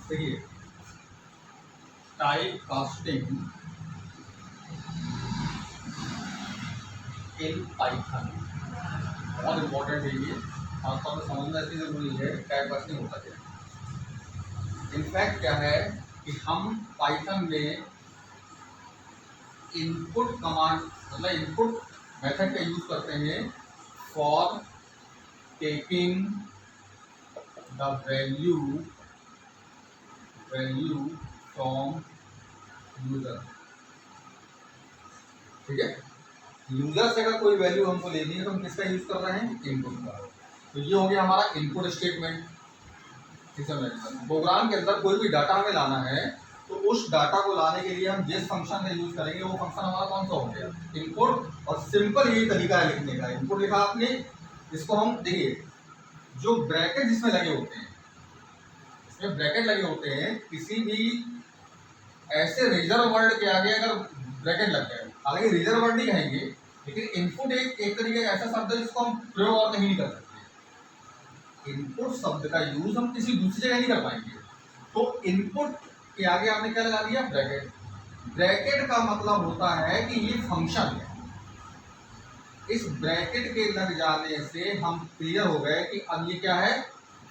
देखिए, type casting in Python बहुत important है ये, खासतौर पर समझना इसलिए जरूरी है टाइप कास्टिंग होता क्या है। इनफैक्ट क्या है कि हम पाइथन में इनपुट कमांड मतलब इनपुट मेथड का यूज करते हैं for taking the value from user. ठीक है, यूजर से अगर कोई वैल्यू हमको लेनी है तो हम किसका यूज कर रहे हैं, इनपुट का। तो ये हो गया हमारा इनपुट स्टेटमेंट। प्रोग्राम के अंदर कोई भी डाटा हमें लाना है तो उस डाटा को लाने के लिए हम जिस फंक्शन का यूज करेंगे वो फंक्शन हमारा कौन सा हो गया, इनपुट। और सिंपल यही तरीका है लिखने का। इनपुट लिखा आपने, इसको हम देखिए जो ब्रैकेट जिसमें लगे होते हैं, इसमें ब्रैकेट लगे होते हैं, किसी भी ऐसे रिजर्व वर्ड के आगे अगर ब्रैकेट लग गए, हालांकि रिजर्व वर्ड नहीं कहेंगे, लेकिन इनपुट एक तरीके का ऐसा शब्द है जिसको हम प्रयोग और नहीं कर सकते। इनपुट शब्द का यूज हम किसी दूसरी जगह नहीं कर पाएंगे। तो इनपुट के आगे आपने क्या लगा दिया, ब्रैकेट। ब्रैकेट का मतलब होता है कि ये फंक्शन है। इस ब्रैकेट के लग जाने से हम क्लियर हो गए कि अब ये क्या है,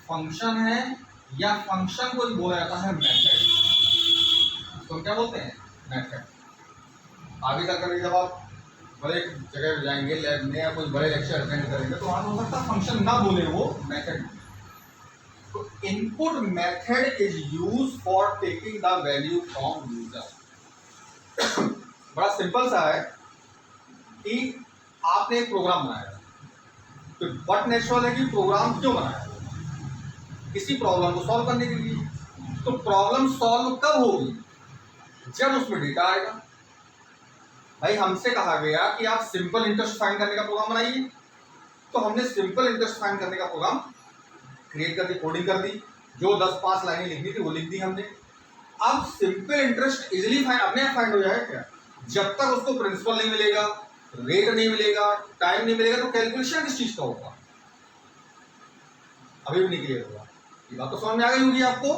फंक्शन है, या फंक्शन को बोला जाता है मेथड। तो क्या बोलते हैं, मेथड। आगे चलकर जब आप बड़े जगह पे जाएंगे, लैब में या कोई बड़े लेक्चर अटेंड करेंगे तो वहां हो सकता है फंक्शन ना बोले, वो मेथड। तो input method is use for taking the value from user. बड़ा सिंपल सा है कि आपने एक प्रोग्राम बनाया, तो बट नेचुरल है कि प्रोग्राम क्यों बनाया, किसी प्रॉब्लम को सॉल्व करने के लिए। तो प्रॉब्लम सॉल्व कब होगी, जब उसमें डेटा आएगा। भाई हमसे कहा गया कि आप सिंपल इंटरेस्ट फाइंड करने का प्रोग्राम बनाइए, तो हमने सिंपल इंटरेस्ट फाइंड करने का प्रोग्राम क्रिएट कर दी, कोडिंग कर दी, जो 10-5 लाइनें लिखनी थी वो लिख दी हमने। अब सिंपल इंटरेस्ट इजीली अपने आप फाइंड हो जाएगा क्या, जब तक उसको प्रिंसिपल नहीं मिलेगा, रेट नहीं मिलेगा, टाइम नहीं मिलेगा, तो कैलकुलेशन किस चीज का होगा, अभी भी नहीं क्लियर होगा। ये बात तो समझ में आ गई होगी आपको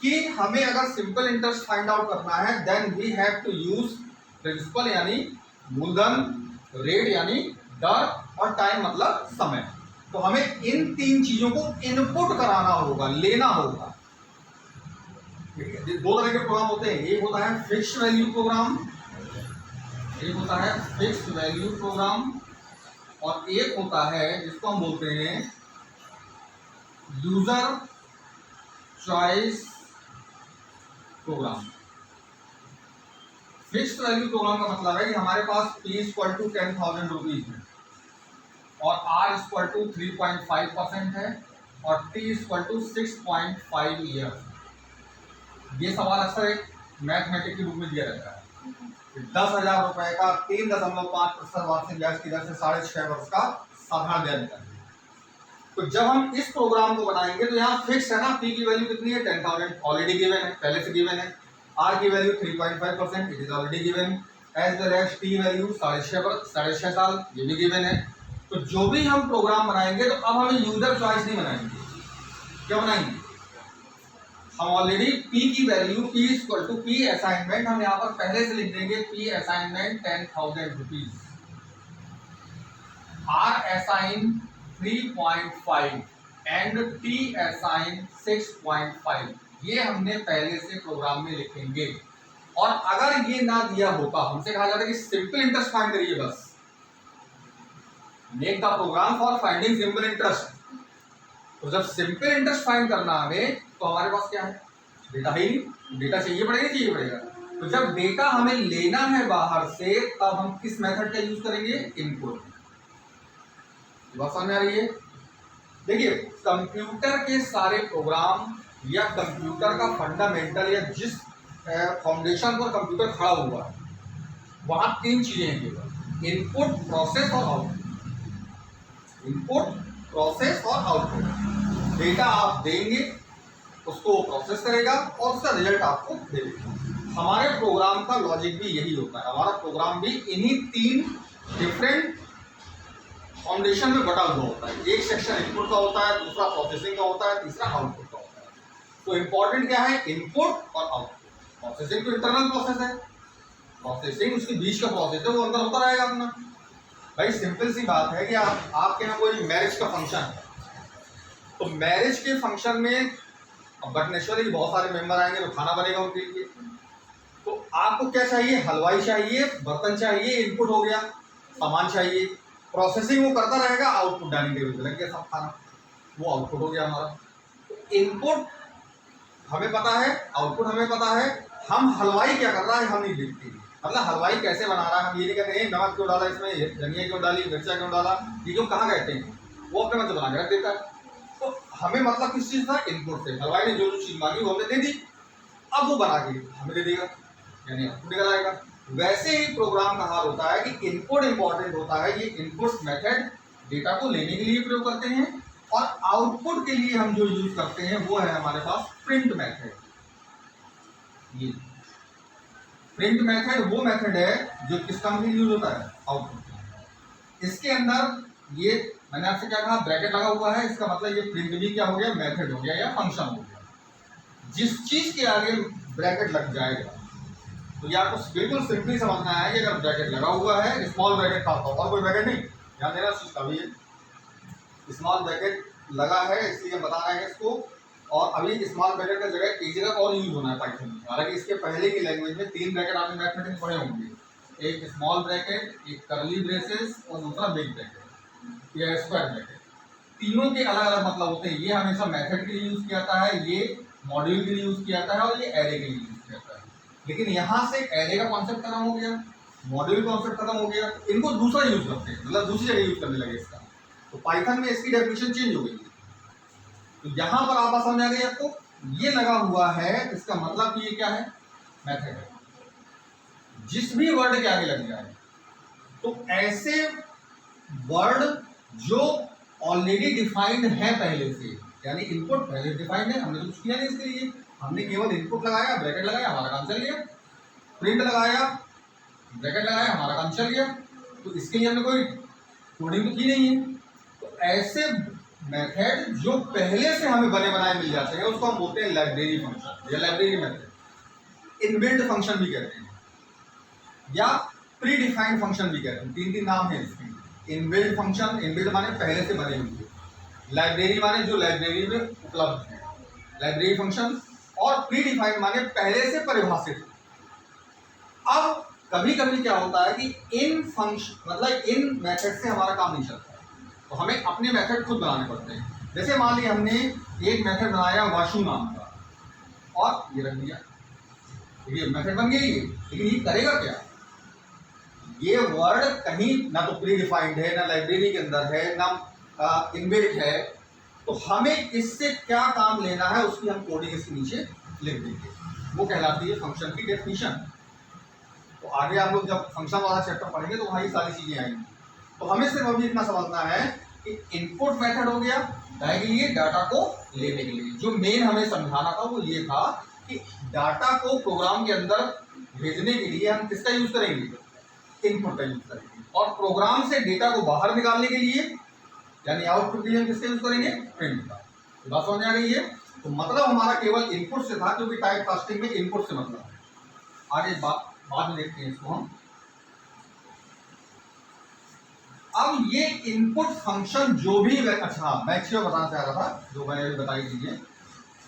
कि हमें अगर सिंपल इंटरेस्ट फाइंड आउट करना है then we have to use principle यानी मूलधन, रेट यानी दर, और टाइम मतलब समय। तो हमें इन 3 चीजों को इनपुट कराना होगा, लेना होगा। दो तरह के प्रोग्राम होते हैं, एक होता है फिक्स्ड वैल्यू प्रोग्राम, एक होता है फिक्स्ड वैल्यू प्रोग्राम, और एक होता है जिसको हम बोलते हैं user choice program. Fixed value program का मतलब है कि हमारे पास P = 10,000 रुपीज है, और R = 3.5% है, और T = 6.5 ईयर। ये सवाल अक्सर एक मैथमेटिक्स के रूप में दिया रहता है। 10,000 रुपए का 3.5% वार्षिक ब्याज की दर से 6.5 वर्ष का साधारण ब्याज निकालिए। तो जब हम इस प्रोग्राम को बनाएंगे तो यहाँ फिक्स है ना, P की वैल्यू कितनी है, 10,000 ऑलरेडी गिवन है, पहले से गिवन है। R की value 3.5%, it is already given, as well as T value 6.5 साल, ये भी गिवन है। तो जो भी हम प्रोग्राम बनाएंगे तो अब हमें यूजर चॉइस नहीं बनाएंगे, क्या बनाएंगे, हम ऑलरेडी P की वैल्यू P = P असाइनमेंट हम यहाँ पर पहले से लिख देंगे, P assignment 10,000 rupees, R assign 3.5 and T assign 6.5, ये हमने पहले से प्रोग्राम में लिखेंगे। और अगर ये ना दिया होता, हमसे कहा जाता है कि सिंपल इंटरेस्ट फाइंड करिए, बस make the program for finding simple interest. तो जब सिंपल इंटरेस्ट फाइंड करना हमें, तो हमारे पास क्या है, डेटा है ही नहीं, डेटा चाहिए पड़ेगा। तो जब डेटा हमें लेना है बाहर से, तब हम किस मेथड का यूज करेंगे, इनपुट। बात समझ में आ रही है। देखिए कंप्यूटर के सारे प्रोग्राम या कंप्यूटर का फंडामेंटल या जिस फाउंडेशन पर कंप्यूटर खड़ा हुआ है, वहां 3 चीजें हैं केवल, इनपुट, प्रोसेस और आउटपुट। इनपुट, प्रोसेस और आउटपुट। डेटा आप देंगे, उसको प्रोसेस करेगा और उसका रिजल्ट आपको देगा। हमारे प्रोग्राम का लॉजिक भी यही होता है, हमारा प्रोग्राम भी इन्हीं 3 डिफरेंट फाउंडेशन में बटा हुआ होता है। एक सेक्शन इनपुट का होता है, दूसरा प्रोसेसिंग का होता है, तीसरा आउटपुट का होता है। तो इंपॉर्टेंट क्या है, इनपुट और आउटपुट। प्रोसेसिंग तो इंटरनल प्रोसेस है, प्रोसेसिंग उसके बीच का प्रोसेस है, वो अंदर होता रहेगा अपना। भाई सिंपल सी बात है कि आपके यहाँ कोई मैरिज का फंक्शन है, तो मैरिज के फंक्शन में बट नेचुरली बहुत सारे मेंबर आएंगे तो खाना बनेगा उनके लिए। तो आपको क्या चाहिए, हलवाई चाहिए, बर्तन चाहिए, इनपुट हो गया, सामान चाहिए, प्रोसेसिंग वो करता रहेगा, आउटपुट डाइनिंग टेबल पे लग गया सब खाना, वो आउटपुट हो गया हमारा। तो इनपुट हमें पता है, आउटपुट हमें पता है, हम हलवाई क्या कर रहा है हम नहीं देखते। मतलब हलवाई कैसे बना रहा है हम ये नहीं कहते हैं नमक क्यों डाला इसमें, धनिया क्यों डाली, मिर्चा क्यों डाला, ये क्यों कहाँ कहते हैं, वो अपने मन से बना के रख देता है। तो हमें मतलब किस चीज़ था, इनपुट से। हलवाई ने जो जो चीज़ मांगी वो हमने दे दी, अब वो बना के हमें दे देगा, यानी आउटपुट निकल आएगा। वैसे ही प्रोग्राम का हाल होता है कि इनपुट इंपॉर्टेंट होता है, ये इनपुट मेथड डेटा को लेने के लिए प्रयोग करते हैं, और आउटपुट के लिए हम जो यूज करते हैं वो है हमारे पास प्रिंट मेथड। ये प्रिंट मेथड वो मेथड है जो किस काम के लिए यूज होता है, आउटपुट। इसके अंदर ये मैंने आपसे क्या कहा, ब्रैकेट लगा हुआ है, इसका मतलब ये प्रिंट भी क्या हो गया, मेथड हो गया या फंक्शन हो गया। जिस चीज के आगे ब्रैकेट लग जाएगा, तो ये आपको बिल्कुल सिंपली समझना है कि अगर ब्रैकेट लगा हुआ है, स्मॉल ब्रैकेट खास और कोई ब्रैकेट नहीं, ध्यान देना इस चीज का भी है। स्मॉल ब्रैकेट लगा है इसलिए हम बता रहे हैं इसको। और अभी स्मॉल ब्रैकेट का जगह एक जगह और यूज होना है पाइथन में। हालांकि इसके पहले की लैंग्वेज में 3 ब्रैकेट आपने मैथमेटिक्स पढ़े होंगे, एक स्मॉल ब्रैकेट, एक कर्ली ब्रेसेस और दूसरा बिग ब्रैकेट या स्क्वायर ब्रैकेट। तीनों के अलग अलग मतलब होते हैं। ये हमेशा मेथड के लिए यूज किया जाता है, ये मॉड्यूल के लिए यूज किया जाता है और ये एरे के लिए यूज किया जाता है। लेकिन यहाँ से एरे का कॉन्सेप्ट खत्म हो गया, मॉड्यूल कॉन्सेप्ट खत्म हो गया, इनको दूसरा यूज करते हैं, मतलब दूसरी जगह यूज करने लगे इसका। तो पाइथन में इसकी डेफिनेशन चेंज हो गई। तो यहां पर आप समझ आ गई आपको, ये लगा हुआ है, इसका मतलब कि ये क्या है, मेथड है। जिस भी वर्ड के आगे लग जाए, तो ऐसे वर्ड जो ऑलरेडी डिफाइंड है पहले से, यानी इनपुट पहले डिफाइंड है, हमने कुछ किया नहीं इसके लिए, हमने केवल इनपुट लगाया, ब्रैकेट लगाया, हमारा काम चल गया, प्रिंट लगाया, ब्रैकेट लगाया, हमारा काम चल गया। तो इसके लिए हमने कोई कोडिंग तो की नहीं है। तो ऐसे मेथड जो पहले से हमें बने बनाए मिल जाते हैं उसको हम बोलते हैं लाइब्रेरी फंक्शन या लाइब्रेरी मेथड। इनबिल्ट फंक्शन भी कहते हैं या प्री डिफाइंड फंक्शन भी कहते हैं, 3 नाम है इसके। इनबिल्ट फंक्शन, इनबिल्ट माने पहले से बने हुए, लाइब्रेरी माने जो लाइब्रेरी में उपलब्ध है, लाइब्रेरी फंक्शन, और प्री डिफाइंड माने पहले से परिभाषित। अब कभी कभी क्या होता है कि इन फंक्शन मतलब इन मेथड से हमारा काम नहीं चलता, तो हमें अपने मेथड खुद बनाने पड़ते हैं। जैसे मान ली हमने एक मेथड बनाया वाशु नाम का और ये रख दिया, ये मेथड बन गई, लेकिन ये करेगा क्या, ये वर्ड कहीं ना तो प्री डिफाइंड है, ना लाइब्रेरी के अंदर है, ना इनबिल्ट है। तो हमें इससे क्या काम लेना है उसकी हम कोडिंग इसके नीचे लिख देंगे, वो कहलाती है फंक्शन की डेफिनेशन। तो आगे आप लोग जब फंक्शन वाला चैप्टर पढ़ेंगे तो वहाँ ये सारी चीजें आएंगी। तो हमें सिर्फ अभी इतना समझना है कि इनपुट मेथड हो गया के लिए, डाटा को लेने के लिए। जो मेन हमें समझाना था वो ये था कि डाटा को प्रोग्राम के अंदर भेजने के लिए हम किसका यूज करेंगे, इनपुट का यूज करेंगे, और प्रोग्राम से डेटा को बाहर निकालने के लिए यानी आउटपुट के लिए हम किसका यूज करेंगे, प्रिंट का। तो बात समझ आ गई है। तो मतलब हमारा केवल इनपुट से था, क्योंकि टाइप कास्टिंग में इनपुट से मतलब है। आगे बाद में देखते हैं इसको हम। अब ये इनपुट फंक्शन जो भी, अच्छा मैं एक चीज बताना चाह रहा था जो मैंने अभी बताई दीजिए,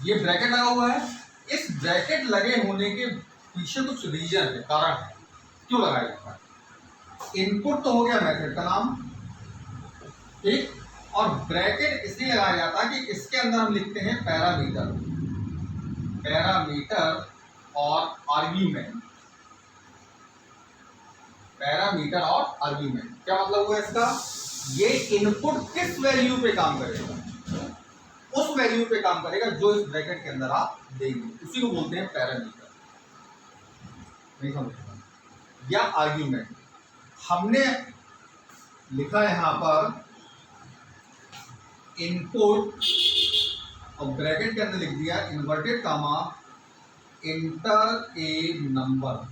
ये ब्रैकेट लगा हुआ है, इस ब्रैकेट लगे होने के पीछे कुछ रीजन है, कारण है क्यों लगाया जाता है। इनपुट तो हो गया मेथड का नाम, ठीक, और ब्रैकेट इसलिए लगाया जाता है कि इसके अंदर हम लिखते हैं पैरामीटर, पैरामीटर और आर्ग्यूमेंट, पैरामीटर और आर्ग्यूमेंट। क्या मतलब हुआ इसका, ये इनपुट किस वैल्यू पे काम करेगा, उस वैल्यू पे काम करेगा जो इस ब्रैकेट के अंदर आप देंगे, उसी को बोलते हैं पैरामीटर, नहीं समझ, या आर्ग्यूमेंट। हमने लिखा है यहां पर इनपुट और ब्रैकेट के अंदर लिख दिया इन्वर्टेड कामा इंटर ए नंबर,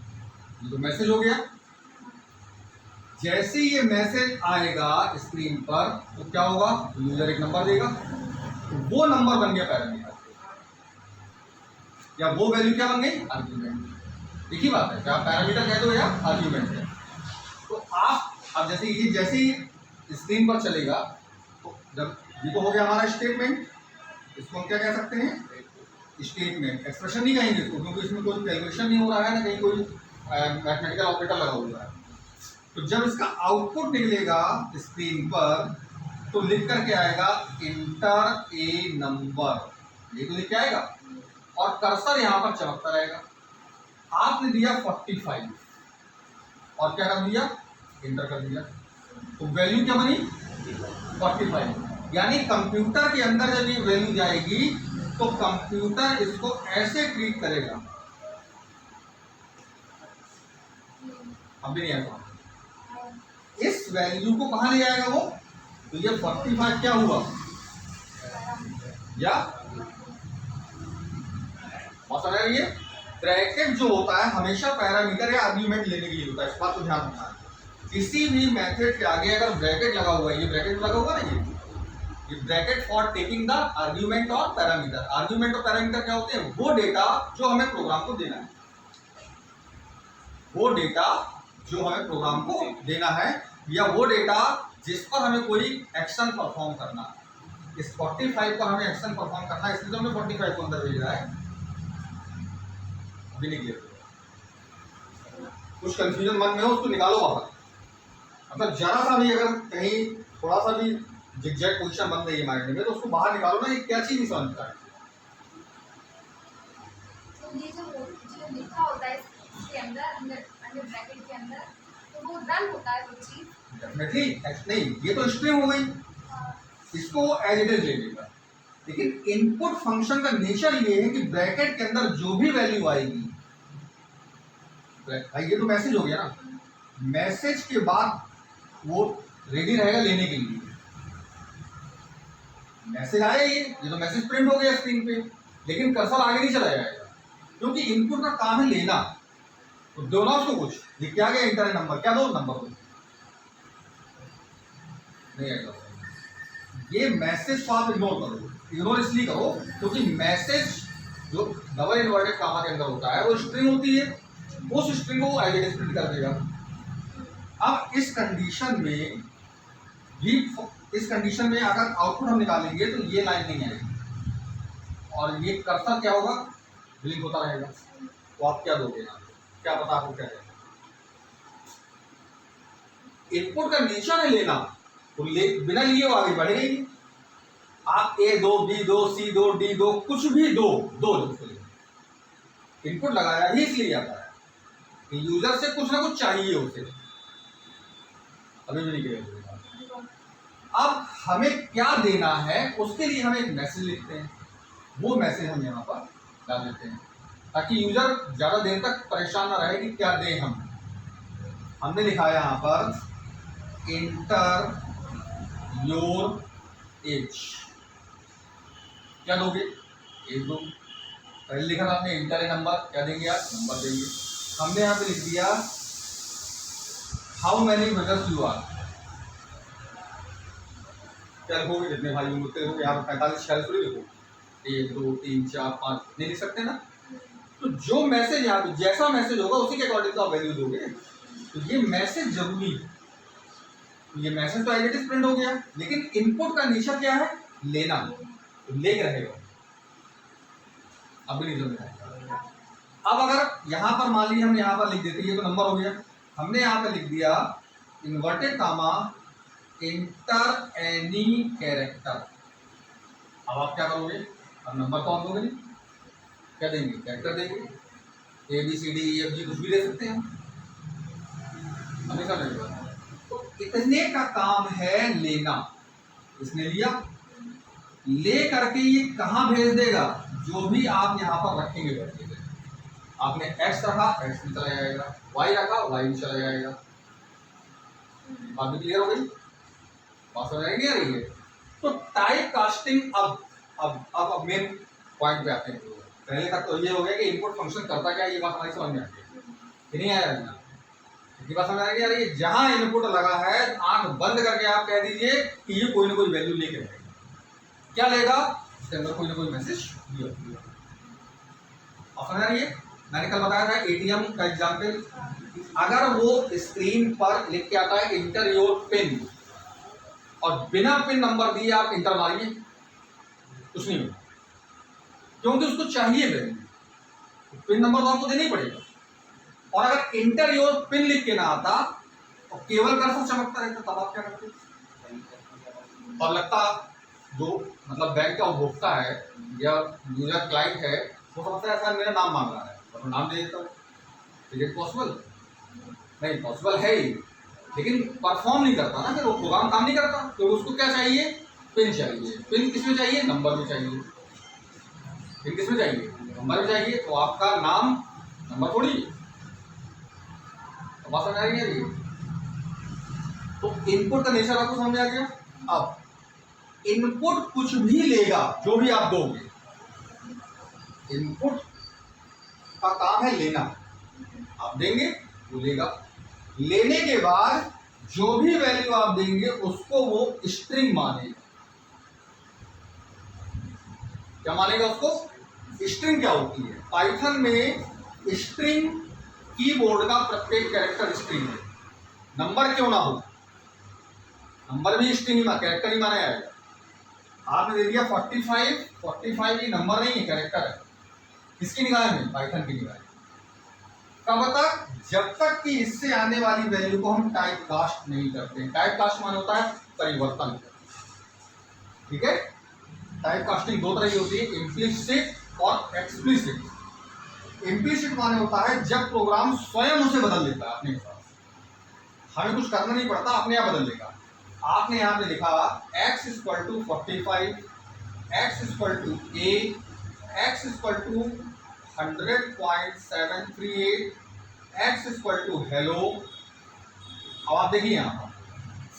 ये तो मैसेज हो गया। जैसे ये मैसेज आएगा स्क्रीन पर तो क्या होगा, यूजर एक नंबर देगा, तो वो नंबर बन गया पैरामीटर, या वो वैल्यू क्या बन गई, आर्ग्यूमेंट। एक ही बात है, क्या पैरामीटर कह दो या आर्ग्यूमेंट है। तो आप अब जैसे ही स्क्रीन पर चलेगा तो जब ये तो हो गया हमारा स्टेटमेंट, इसको हम क्या कह सकते हैं, स्टेटमेंट। एक्सप्रेशन नहीं कहेंगे इसको, क्योंकि इसमें कोई कैलकुलेशन नहीं हो रहा है ना कहीं कोई मैथमेटिकल ऑपरेटर लगा हुआ है। तो जब इसका आउटपुट निकलेगा स्क्रीन पर तो लिख करके आएगा इंटर ए नंबर, ये तो लिख के आएगा, और कर्सर यहां पर चमकता रहेगा। आपने दिया 45 और क्या कर दिया, इंटर कर दिया, तो वैल्यू क्या बनी 45। यानी कंप्यूटर के अंदर जब ये वैल्यू जाएगी तो कंप्यूटर इसको ऐसे ट्रीट करेगा, अब भी नहीं ऐसा, इस वैल्यू को कहां ले जाएगा वो, तो ये 45 क्या हुआ, या समझ रही है। ब्रैकेट जो होता है हमेशा पैरामीटर या आर्ग्यूमेंट लेने के लिए होता है, इस बात को ध्यान रखना है। किसी भी मेथड के आगे अगर ब्रैकेट लगा हुआ है, ये ब्रैकेट लगा हुआ ना, ये bracket for taking the argument और पैरामीटर। आर्ग्यूमेंट और पैरामीटर क्या होते हैं, वो डेटा जो हमें प्रोग्राम को देना है, वो डेटा जो हमें प्रोग्राम को देना है, या वो डेटा जिस पर हमें कोई एक्शन परफॉर्म करना है। इस 45 पर हमें एक्शन परफॉर्म करना है, इसलिए तो हमने 45 को अंदर भेजा है। अभी नहीं क्लियर, कुछ कंफ्यूजन मन में हो उसको निकालो बाहर। मतलब जरा सा भी अगर कहीं थोड़ा सा भी जिगजैग पोजीशन बन रही है माइंड में तो उसको बाहर निकालो ना, ये क्या चीज नहीं समझता है। तो ये जो लिखा होता है इसके अंदर अंडर ब्रैकेट के अंदर, तो वो रन होता है वो चीज डेफिनेटली नहीं, ये तो स्ट्रिंग हो गई, इसको एज इट इज ले लेगा। लेकिन इनपुट फंक्शन का नेचर ये है कि ब्रैकेट के अंदर जो भी वैल्यू आएगी, भाई ये तो मैसेज हो गया ना, मैसेज के बाद वो रेडी रहेगा लेने के लिए। मैसेज आया ये तो मैसेज प्रिंट हो गया स्क्रीन पे, लेकिन कर्सर आगे नहीं चला जाएगा, क्योंकि इनपुट का काम है लेना। तो दो ना उसको कुछ लिख के आ गया, इंटर नंबर, क्या दो, नंबर दो, नहीं आएगा। ये मैसेज को आप इग्नोर करो, इग्नोर इसलिए करो क्योंकि मैसेज जो डबल इन्वर्टेड कामा के अंदर होता है वो स्ट्रिंग होती है, उस स्ट्रिंग को एज इट इज प्रिंट कर देगा। अब इस कंडीशन में भी, इस कंडीशन में अगर आउटपुट हम निकालेंगे तो ये लाइन नहीं आएगी और ये कर्सर क्या होगा, ब्लिंक होता रहेगा। तो आप क्या दोगे यहाँ, क्या पता आपको क्या है। इनपुट का नेचर है लेना, तो बिना लिए वो आगे बढ़ेगा ही नहीं। आप ए दो, बी दो, सी दो, डी दो, कुछ भी दो, इनपुट लगाया ही इसलिए आता है कि यूजर से कुछ ना कुछ चाहिए उसे। अभी भी नहीं क्लियर। अब हमें क्या देना है उसके लिए हम एक मैसेज लिखते हैं, वो मैसेज हम यहाँ पर डाल देते हैं ताकि यूजर ज्यादा देर तक परेशान ना रहे कि क्या दें हम। हमने लिखा है यहाँ पर इंटर योर एज, क्या दोगे, एज दो। पहले लिखा था आपने इंटर ए नंबर, क्या देंगे आप, नंबर देंगे। हमने यहाँ पे लिख दिया how many brothers you are, क्या लिखोगे, जितने भाई होते लिखोगे, यहाँ पर 45-46 थोड़ी लिखो, 1 2 3 4 5 नहीं लिख सकते ना। तो जो मैसेज यहाँ पे जैसा मैसेज होगा उसी के अकॉर्डिंग तो आप वैल्यू दोगे। तो ये मैसेज जरूरी है, तो ये मैसेज तो एज प्रिंट हो गया, लेकिन इनपुट का नेचर क्या है, लेना, तो ले रहेगा। अब भी नहीं समझ आएगा। अब अगर यहाँ पर मान लीजिए हम यहाँ पर लिख देते, ये तो नंबर हो गया, हमने यहाँ पे लिख दिया inverted comma enter any character. अब आप क्या करोगे, अब नंबर तो आप दोगे नहीं, क्या देंगे, कैरेक्टर देंगे, ABCDEFG कुछ भी दे सकते हैं हम, हमेशा देंगे। तो इतने का काम है लेना, इसने लिया, ले करके ये कहाँ भेज देगा, जो भी आप यहाँ पर रखेंगे बैठे। आपने x रखा, x में चला जाएगा, y रखा, y में चला जाएगा। बात भी क्लियर हो गई, बात समझ नहीं आ रही है। तो टाइप कास्टिंग अब मेन पॉइंट पे आते हैं। पहले तक तो ये हो गया कि इनपुट फंक्शन करता क्या, ये बात हमारी समझ में आती है, नहीं आया ना, ये बात समझ आ रही है यार? ये जहां इनपुट लगा है आंख बंद करके आप कह दीजिए कि ये कोई ना कोई वैल्यू लेके रहेगा। क्या लेगा? इसके अंदर कोई ना कोई मैसेज दिया। और समझ आ रही है? मैंने कल बताया था एटीएम का एग्जाम्पल, अगर वो स्क्रीन पर लिख के आता है इंटर योर पिन और बिना पिन नंबर दिए आप इंटर मारिए, कुछ नहीं होगा, क्योंकि उसको चाहिए वैल्यू, पिन नंबर तो आपको देना ही पड़ेगा। और अगर इंटर योर पिन लिख के ना आता और केवल कर्सर चमकता रहता, तब आप क्या करते? तब लगता जो मतलब बैंक का उपभोक्ता है या यूजर क्लाइंट है वो समझता है सर मेरा नाम मांग रहा है, तो नाम दे देता हूँ। Is it possible? नहीं पॉसिबल है ही, लेकिन परफॉर्म नहीं करता ना, फिर वो प्रोग्राम काम नहीं करता। तो उसको क्या चाहिए? पिन चाहिए। पिन किसमें चाहिए? नंबर में चाहिए। पिन किसमें चाहिए? नंबर में चाहिए। तो आपका नाम नंबर थोड़ी, तो बात समझ आ रही है? तो इनपुट का नेचर आपको समझ आ गया। अब इनपुट कुछ भी लेगा, जो भी आप दोगे, इनपुट का काम है लेना। आप देंगे वो लेगा, लेने के बाद जो भी वैल्यू आप देंगे उसको वो स्ट्रिंग मानेगा। क्या मानेगा उसको? स्ट्रिंग क्या होती है? पाइथन में स्ट्रिंग कीबोर्ड का प्रत्येक कैरेक्टर स्ट्रिंग है। नंबर क्यों ना हो, नंबर भी स्ट्रिंग ही कैरेक्टर ही माना जाएगा। आपने दे दिया 45, 45 ये नंबर नहीं है, कैरेक्टर है। किसकी निगाह में? पाइथन की निगाह में। कब तक? जब तक कि इससे आने वाली वैल्यू को हम टाइप कास्ट नहीं करते। टाइप कास्ट मान होता है परिवर्तन, ठीक है? टाइप कास्टिंग दो तरह की होती है, इम्प्लिसिट और एक्सप्लिसिट। इम्प्लिसिट माने होता है जब प्रोग्राम स्वयं उसे बदल देता है अपने हिसाब से, हमें कुछ करना नहीं पड़ता, अपने आप बदल देगा। आपने यहाँ पे लिखा x equal to 45, x equal to a, x equal to 100.738, x equal to hello. अब आप देखिए यहाँ पर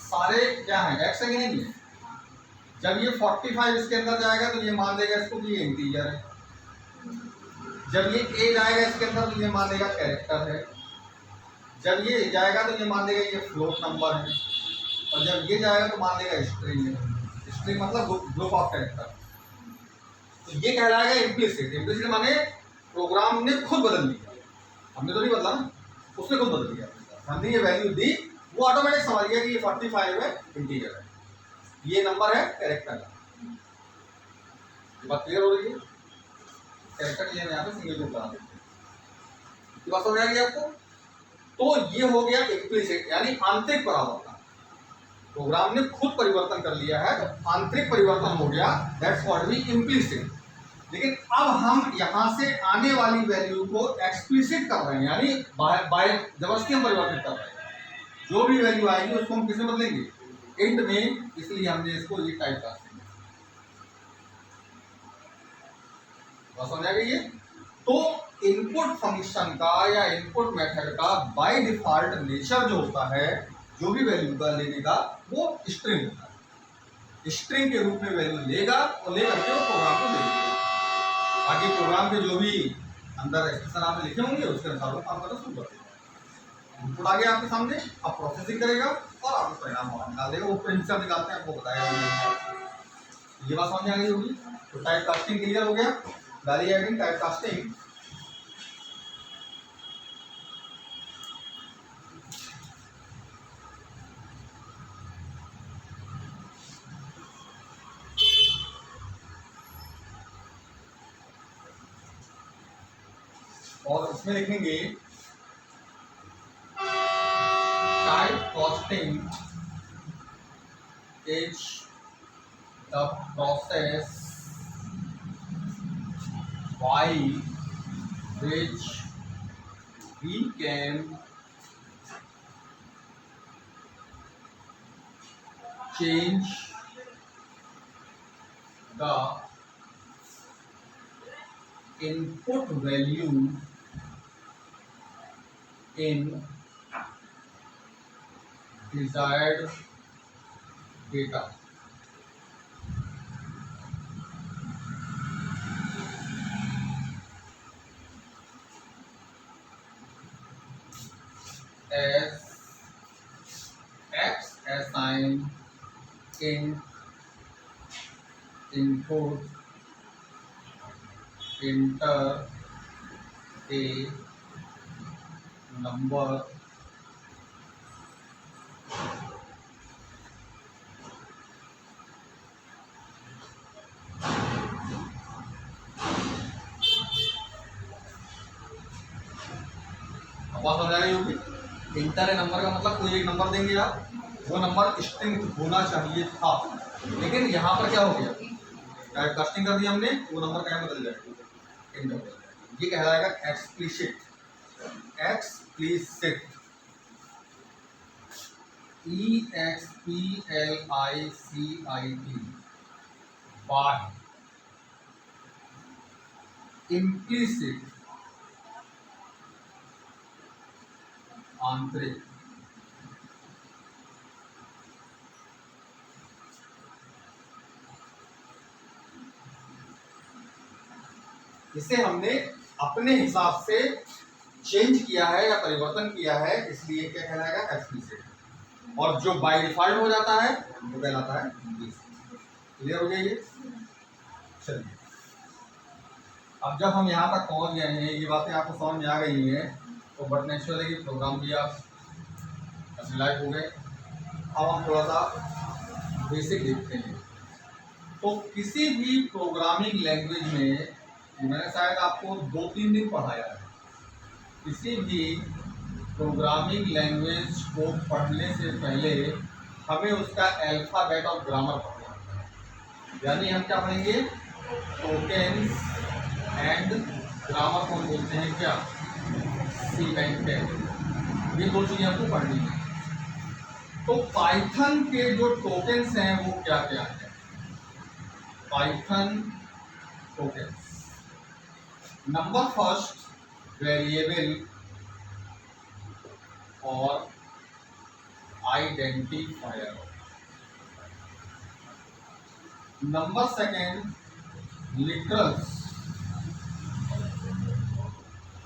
सारे क्या है? x है कि नहीं है? जब ये 45 इसके अंदर जाएगा तो ये मान लेगा इसको कि ये इंटीजर है। जब ये a जाएगा इसके अंदर तो ये मान लेगा कैरेक्टर है। जब ये जाएगा तो ये मान लेगा ये फ्लोट नंबर है। और जब ये जाएगा तो मान लेगा स्ट्रिंग है। स्ट्रिंग मतलब ग्रुप ऑफ कैरेक्टर। तो ये कहलाएगा इम्प्लिसिट। इम्प्लिसिट माने प्रोग्राम ने खुद बदल दिया, हमने तो नहीं बदला ना, उसने खुद बदल दिया। हमने ये वैल्यू दी, वो ऑटोमेटिक समझ गया कि ये 45 है, इंटीजर है, ये नंबर है, कैरेक्टर है। ये बात क्लियर हो रही है? कैरेक्टर के लिए यहाँ पे सिंगल ग्रुप बना देते हैं। ये बात समझ आ गई आपको? तो ये हो गया इम्प्लिसिट, यानी आंतरिक परावर्तन। प्रोग्राम ने खुद परिवर्तन कर लिया है तो आंतरिक परिवर्तन हो गया, दैट्स व्हाट वी इम्प्लिसिट। लेकिन अब हम यहां से आने वाली वैल्यू को एक्सप्लिसिट कर रहे हैं, यानी बाय जबरदस्ती हम परिवर्तित कर रहे हैं। जो भी वैल्यू आएगी उसको हम किससे बदलेंगे? इंट में। इसलिए हमने इसको ये टाइप कास्ट किया। बात समझ आ गई है? तो इनपुट फंक्शन का या इनपुट मेथड का बाय डिफॉल्ट नेचर जो होता है, जो भी वैल्यू का लेने का, वो स्ट्रिंग होता है। स्ट्रिंग के रूप में वैल्यू लेगा और लेकर के वो प्रोग्राम को दे देगा। बाकी प्रोग्राम के जो भी अंदर एक्सप्रेशन आपने लिखे होंगे उसके अनुसार वो काम करना शुरू कर देगा। इनपुट आ गया आपके सामने, अब प्रोसेसिंग करेगा और आपको परिणाम निकाल देगा। वो प्रिंट से निकालते हैं, आपको बताएगा। ये बात समझ आ गई होगी। तो टाइप कास्टिंग क्लियर हो गया। Value adding, type casting. और इसमें लिखेंगे type casting is the process by which we can change the input value in desired data. S x assign in input inter A number बात समझ आ रही होगी। Inter ए number का मतलब कोई एक नंबर देंगे आप, वो नंबर स्ट्रिंग होना चाहिए था, लेकिन यहाँ पर क्या हो गया, टाइप कास्टिंग कर दिया हमने, वो नंबर क्या बदल जाएगा, इंटर। ये कहलाएगा explicit, explicit, EXPLICIT, by, implicit, आंतरिक। इसे हमने अपने हिसाब से चेंज किया है या परिवर्तन किया है, इसलिए क्या कहलाएगा, एक्सप्लिसिट। और जो बाय डिफॉल्ट हो जाता है वो कहलाता है इम्प्लिसिट। क्लियर हो गया ये? चलिए, अब जब हम यहाँ तक पहुँच गए हैं, ये बातें आपको समझ में आ गई हैं, तो बट नेचुरल है कि प्रोग्राम भी आप लाइक हो गए। अब हम थोड़ा सा बेसिक देखते हैं। तो किसी भी प्रोग्रामिंग लैंग्वेज में, मैंने शायद आपको 2-3 दिन पढ़ाया है, किसी भी प्रोग्रामिंग लैंग्वेज को पढ़ने से पहले हमें उसका अल्फाबेट और ग्रामर पढ़ना है। यानी हम क्या पढ़ेंगे, टोकेन्स एंड ग्रामर को बोलते हैं क्या, सीमेंटेड। ये 2 चीज़ें हमको पढ़नी है। तो पाइथन के जो टोकेन्स हैं वो क्या क्या है, Python tokens, number first variable और आइडेंटिफायर, नंबर सेकेंड लिटरल्स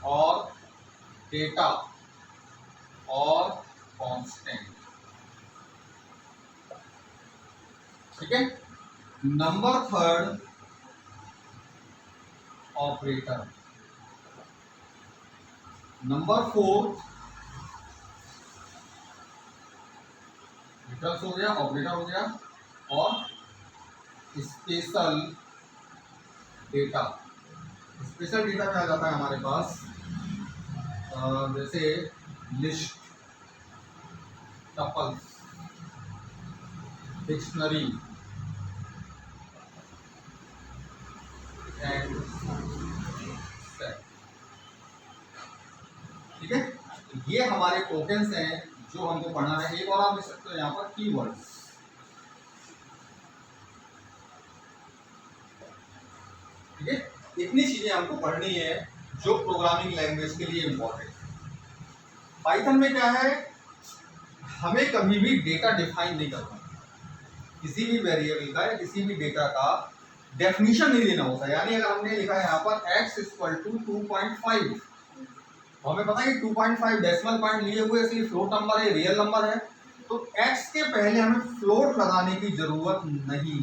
और डेटा और कांस्टेंट, ठीक है। Number third operator, number fourth literals हो गया, ऑपरेटर हो गया, और स्पेशल डेटा। स्पेशल डेटा क्या आ जाता है हमारे पास, जैसे list, tuples, dictionary and set, ठीक है। ये हमारे टोकेन्स हैं जो हमको पढ़ना है। एक और आप लिख सकते हो यहाँ पर कीवर्ड्स, ठीक है। इतनी चीजें हमको पढ़नी है जो प्रोग्रामिंग लैंग्वेज के लिए इंपॉर्टेंट है। पाइथन में क्या है, हमें कभी भी डेटा डिफाइन नहीं करना, किसी भी वेरिएबल का या किसी भी डेटा का डेफिनेशन नहीं देना होता। यानी अगर हमने लिखा है यहाँ पर x = 2.5, तो हमें पता है कि 2.5 डेसिमल पॉइंट लिए हुए, इसलिए फ्लोट नंबर है, रियल नंबर है, तो x के पहले हमें फ्लोट लगाने की जरूरत नहीं।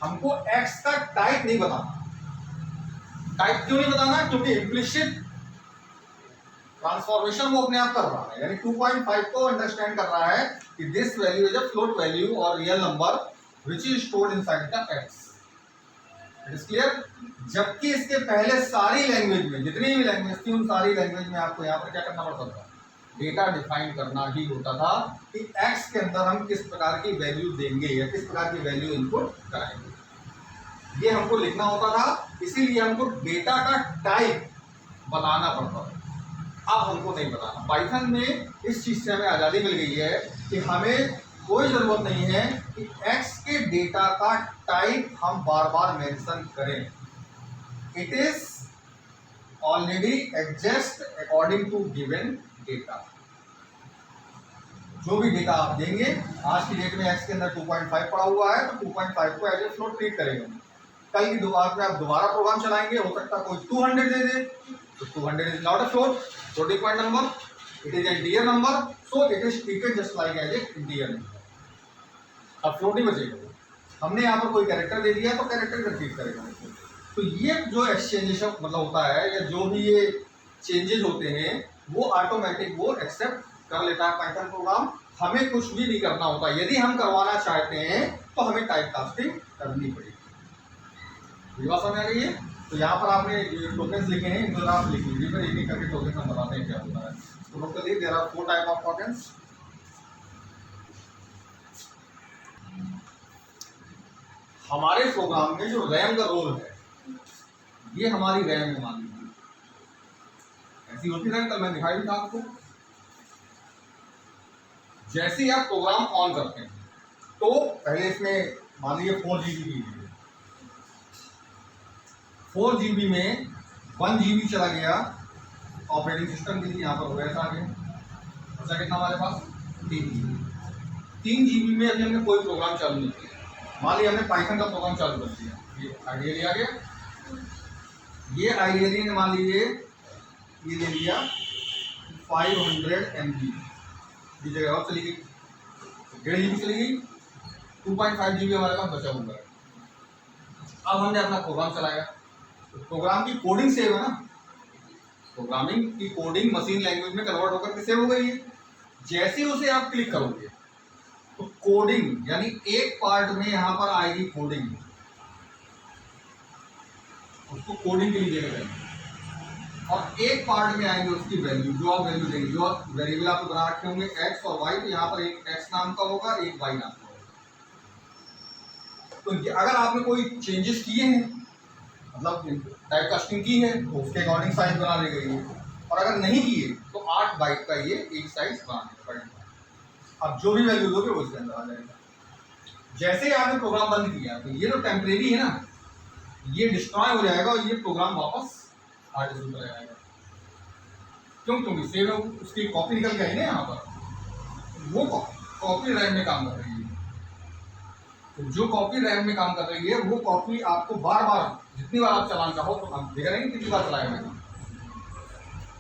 हमको x का टाइप नहीं बताना। टाइप क्यों नहीं बताना, क्योंकि इम्प्लिसिट ट्रांसफॉर्मेशन वो अपने आप कर रहा है, यानी 2.5 को अंडरस्टैंड कर रहा है कि this value is a float value और real number which is stored inside the x। It is clear. जबकि इसके पहले सारी लैंग्वेज में, जितनी भी लैंग्वेज थी, उन सारी लैंग्वेज में आपको यहाँ पर क्या करना पड़ता था, डेटा डिफाइन करना ही होता था कि x के अंदर हम किस प्रकार की वैल्यू देंगे या किस प्रकार की वैल्यू इनपुट कराएंगे, ये हमको लिखना होता था। इसीलिए हमको डेटा का टाइप बताना पड़ता था। अब हमको नहीं बताना। पाइथन में इस चीज से हमें आज़ादी मिल गई है कि हमें कोई ज़रूरत नहीं है कि x के डेटा का टाइप हम बार बार मेंशन करें। It is already adjust according to given data. जो भी डेटा आप देंगे, आज की डेट में x के अंदर 2.5 पड़ा हुआ है, तो 2.5 को एज ए फ्लोट ट्रीट करेंगे। कल की दोबारा में आप दोबारा प्रोग्राम चलाएंगे, हो सकता है कोई 200 दे दे, तो 200 is not a float, floating point number, it is integer number, so it is treated just like as a integer number. अब फ्लोट ही बचेगा, हमने यहाँ पर कोई कैरेक्टर दे दिया तो कैरेक्टर का ट्रीट करेगा। तो ये जो एक्सचेंजेस मतलब होता है या जो भी ये चेंजेस होते हैं वो ऑटोमेटिक वो एक्सेप्ट कर लेता है पाइथन प्रोग्राम। हमें कुछ भी नहीं करना होता, यदि हम करवाना चाहते हैं तो हमें टाइप कास्टिंग करनी पड़ेगी। ये बात समझ आ गई है। तो यहाँ पर आपने टोकन्स लिखे हैं, इनको आप लिख लीजिए, फिर एक एक करके टोकन्स हम बताते हैं क्या होता है। तो नोट कर लीजिए, there are 4 type of tokens. हमारे प्रोग्राम में जो रैम का रोल है, ये हमारी रैम है, मान लीजिए ऐसी होती रैम, कल मैं दिखाई भी था आपको। जैसे ही आप प्रोग्राम ऑन करते हैं तो पहले इसमें मान लीजिए 4 GB की है, 4 GB में 1 GB चला गया ऑपरेटिंग सिस्टम के लिए, यहाँ पर हो गया था आगे। बचा कितना हमारे पास 3 GB। 3 GB में अभी हमने कोई प्रोग्राम चालू नहीं किया, मान लीजिए हमने पाइथन का प्रोग्राम चालू कर दिया, ये आइडियली आ गया। ये आइडियली ने मान लीजिए ये ले लिया 500 MB की जगह और चली गई, 1.5 GB चली गई, 2.5 GB हमारे पास बचा हुआ है। अब हमने अपना प्रोग्राम चलाया, तो प्रोग्राम की कोडिंग सेव है ना, प्रोग्रामिंग की कोडिंग मशीन लैंग्वेज में कन्वर्ट होकर के सेव हो गई है। जैसे ही उसे आप क्लिक करोगे तो कोडिंग यानी एक पार्ट में यहाँ पर आएगी कोडिंग, उसको कोडिंग के लिए जगह देंगे, और एक पार्ट में आएंगे उसकी वैल्यू, जो आप वैल्यू देंगे, जो वेरिएबल आप बना रखे होंगे एक्स और वाई, तो यहाँ पर एक एक्स नाम का होगा, एक वाई नाम का होगा। तो अगर आपने कोई चेंजेस किए हैं, मतलब टाइप कास्टिंग की है, तो उसके अकॉर्डिंग साइज बना ली गई है, और अगर नहीं किए तो 8 बाइट का ये एक साइज बनाना पड़ेगा। अब जो भी वैल्यू दोगे वो इसके अंदर आ जाएगा। जैसे ही आपने प्रोग्राम बंद किया तो ये तो टेम्परेरी है ना, ये डिस्ट्रॉय हो जाएगा और ये प्रोग्राम वापस हार्ड डिस्क पर आएगा। क्यों? क्योंकि सेव उसकी कॉपी निकल गई ना, यहाँ पर वो कॉपी रैम में काम कर रही है। तो जो कॉपी रैम में काम कर रही है वो कॉपी आपको बार बार जितनी बार आप चलाना चाहो, तो आप देख रहे हैं कितनी बार चलाया मैंने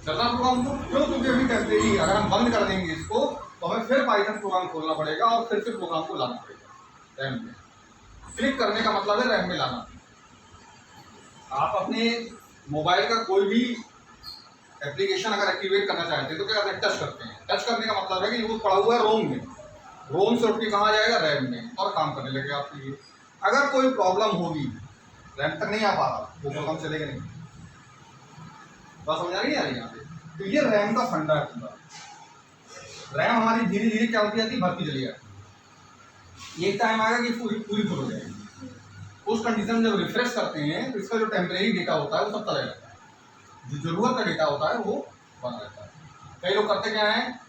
चलना प्रोग्राम को। क्यों? क्योंकि अभी टेम्परेरी, अगर हम बंद कर देंगे इसको तो हमें फिर पाइथन प्रोग्राम खोलना पड़ेगा और फिर से प्रोग्राम को लाना पड़ेगा रैम में। क्लिक करने का मतलब है रैम में लाना। आप अपने मोबाइल का कोई भी एप्लीकेशन अगर एक्टिवेट करना चाहते हैं तो क्या करते हैं? टच करते हैं। टच करने का मतलब है कि वो पड़ा हुआ है रोम में, रोम से उठ के कहाँ जाएगा? रैम में, और काम करने लगेगा आपके लिए। अगर कोई प्रॉब्लम होगी, रैम तक नहीं आ पा रहा, वो प्रोग्राम चलेगा नहीं। बात समझ आ रही है यहाँ पे? तो ये रैम का फंडा है पूरा। रैम हमारी धीरे धीरे क्या होती जाती है? भरती चली जाती है। एक टाइम आएगा कि पूरी फुल हो जाएगी। उस कंडीशन में जब रिफ्रेश करते हैं तो इसका जो टेम्परेरी डेटा होता है वो सब चला जाता है, जो जरूरत का डेटा होता है वो बना रहता है। कई लोग करते क्या है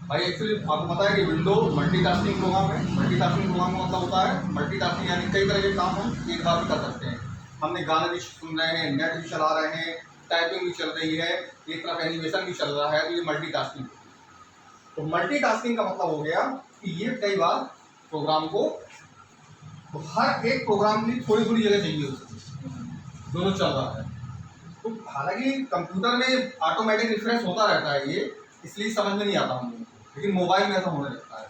भाई, एक्चुअली आपको पता है कि विंडो मल्टीटास्किंग प्रोग्राम है। मल्टीटास्किंग प्रोग्राम का मतलब होता है मल्टीटास्किंग, यानी कई तरह के काम हम एक बार भी कर सकते हैं। हमने गाने भी सुन रहे हैं, नेट भी चला रहे हैं, टाइपिंग भी चल रही है, एक तरफ एनिमेशन भी चल रहा है, तो ये मल्टीटास्किंग। तो मल्टीटास्किंग का मतलब हो गया कि ये कई बार प्रोग्राम को, तो हर एक प्रोग्राम की थोड़ी थोड़ी जगह चाहिए उसको, दोनों चल रहा है। तो हालांकि कंप्यूटर में ऑटोमेटिक रिफ्रेश होता रहता है ये, इसलिए समझ में नहीं आता हम लोगों को, लेकिन मोबाइल में ऐसा होने लगता है।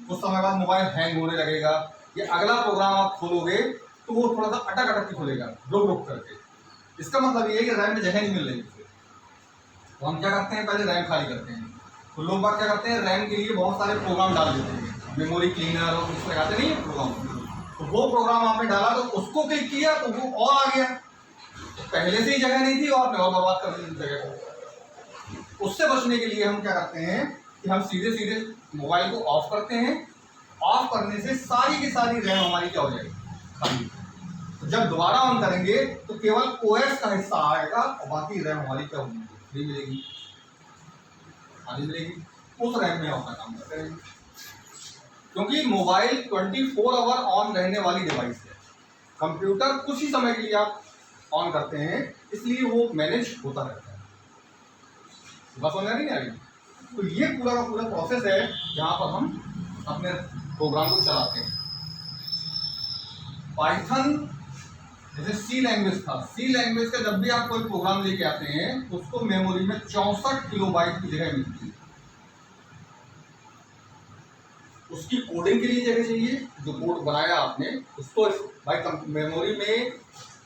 कुछ समय बाद मोबाइल हैंग होने लगेगा, या अगला प्रोग्राम आप खोलोगे तो वो थोड़ा सा अटक अटक के खुलेगा, रुक रुक करके। इसका मतलब ये है कि रैम में जगह नहीं मिल रही है। तो हम क्या करते हैं? पहले रैम खाली करते हैं। तो लोग बात क्या करते हैं? रैम के लिए बहुत सारे प्रोग्राम डाल देते हैं, मेमोरी क्लीनर और कुछ लगाते नहीं है प्रोग्राम। तो वो प्रोग्राम आपने डाला तो उसको क्लिक किया तो वो और आ गया, तो पहले से ही जगह नहीं थी और आपने और बर्बाद कर दी जगह को। उससे बचने के लिए हम क्या करते हैं कि हम सीधे सीधे मोबाइल को ऑफ करते हैं। ऑफ करने से सारी की सारी रैम हमारी क्या हो जाएगी? खाली। तो जब दोबारा ऑन करेंगे तो केवल ओएस का हिस्सा आएगा और बाकी रैम हमारी क्या होगी? फ्री मिलेगी, खाली मिलेगी। उस रैम में अपना काम करते रहेंगे, क्योंकि मोबाइल 24 आवर ऑन रहने वाली डिवाइस है। कंप्यूटर कुछ ही समय के लिए आप ऑन करते हैं, इसलिए वो मैनेज होता रहता है। बस समझ नहीं आ रही? तो ये पूरा का पूरा प्रोसेस है जहाँ पर हम अपने प्रोग्राम को चलाते हैं। पाइथन जैसे सी लैंग्वेज था, सी लैंग्वेज का जब भी आप कोई प्रोग्राम लेके आते हैं तो उसको मेमोरी में 64 किलोबाइट की जगह मिलती है। उसकी कोडिंग के लिए जगह चाहिए, जो कोड बनाया आपने उसको भाई मेमोरी में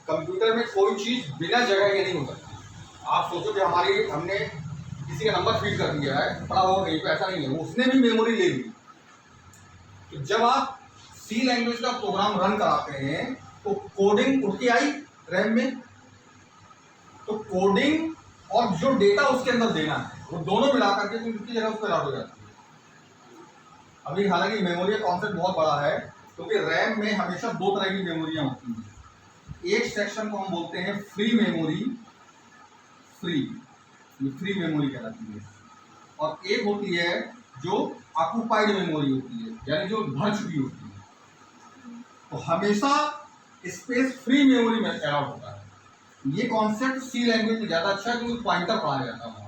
कंप्यूटर में कोई चीज़ बिना जगह के नहीं हो सकती। आप सोचो कि हमने किसी का नंबर फीड कर दिया है, पड़ा हो गई, तो ऐसा नहीं है, वो उसने भी मेमोरी ले ली। तो जब आप सी लैंग्वेज का प्रोग्राम रन कराते हैं तो कोडिंग उठ के आई रैम में, तो कोडिंग और जो डेटा उसके अंदर देना है वो दोनों मिला करके तुम उसकी जगह उस पर हो जाती है। अभी हालांकि मेमोरी का कॉन्सेप्ट बहुत बड़ा है, क्योंकि रैम में हमेशा दो तरह की मेमोरियां होती हैं। एक सेक्शन को हम बोलते हैं फ्री मेमोरी, फ्री मेमोरी कहलाती है, और एक होती है जो ऑक्यूपाइड मेमोरी होती है, यानी जो भर चुकी होती है। तो हमेशा स्पेस फ्री मेमोरी में अलाउड होता है। ये कॉन्सेप्ट सी लैंग्वेज में ज़्यादा अच्छा है, क्योंकि पॉइंटर पढ़ाया जाता है वहाँ।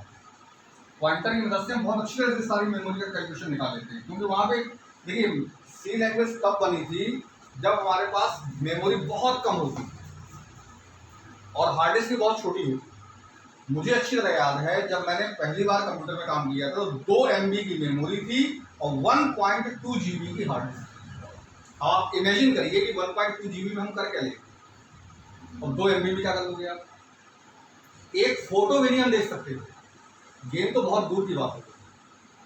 पॉइंटर की मदद से हम बहुत अच्छी तरह से सारी मेमोरी का कैलकुलेशन निकाल लेते हैं, क्योंकि वहाँ पे देखिए सी लैंग्वेज तब बनी थी जब हमारे पास मेमोरी बहुत कम होती और हार्ड डिस्क भी बहुत छोटी होती। मुझे अच्छी तरह याद है जब मैंने पहली बार कंप्यूटर में काम किया था तो 2 MB की मेमोरी थी और 1.2 GB की हार्ड डिस्क। आप इमेजिन करिए कि 1.2 GB में हम कर क्या लेंगे और 2 MB में क्या कर लोगे आप। एक फोटो भी नहीं हम देख सकते थे, गेम तो बहुत दूर की बात है।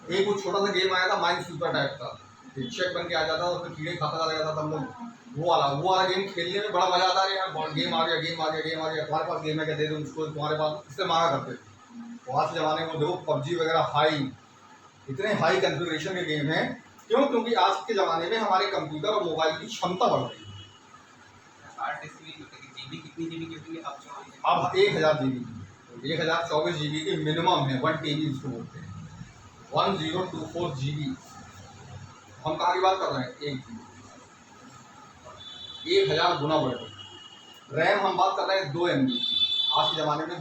एक वो छोटा सा गेम आया था माइंड सुपर टाइप का, चेक बन के आ जाता था, उसमें कीड़े खाता लगा जाता था हम लोग, वो वाला गेम खेलने में बड़ा मजा आता है यार। गेम आ गया, तुम्हारे पास गेम है क्या, दे दो उसको, तुम्हारे पास, इससे मांगा करते थे। तो आज के ज़माने में देखो PUBG वगैरह इतने हाई कॉन्फ़िगरेशन के गेम हैं। क्यों? क्योंकि आज के ज़माने में हमारे कंप्यूटर और मोबाइल की क्षमता बढ़ रही है। कितनी जीबी की होती है अब 1000 GB, 1024 GB की मिनिमम है, 1 TB उसको बोलते हैं, 1024 GB। हम कहाँ की बात कर रहे हैं? 1 GB, 1000 गुना बढ़ गई। रैम हम बात कर रहे हैं 2 MB की। आज के ज़माने में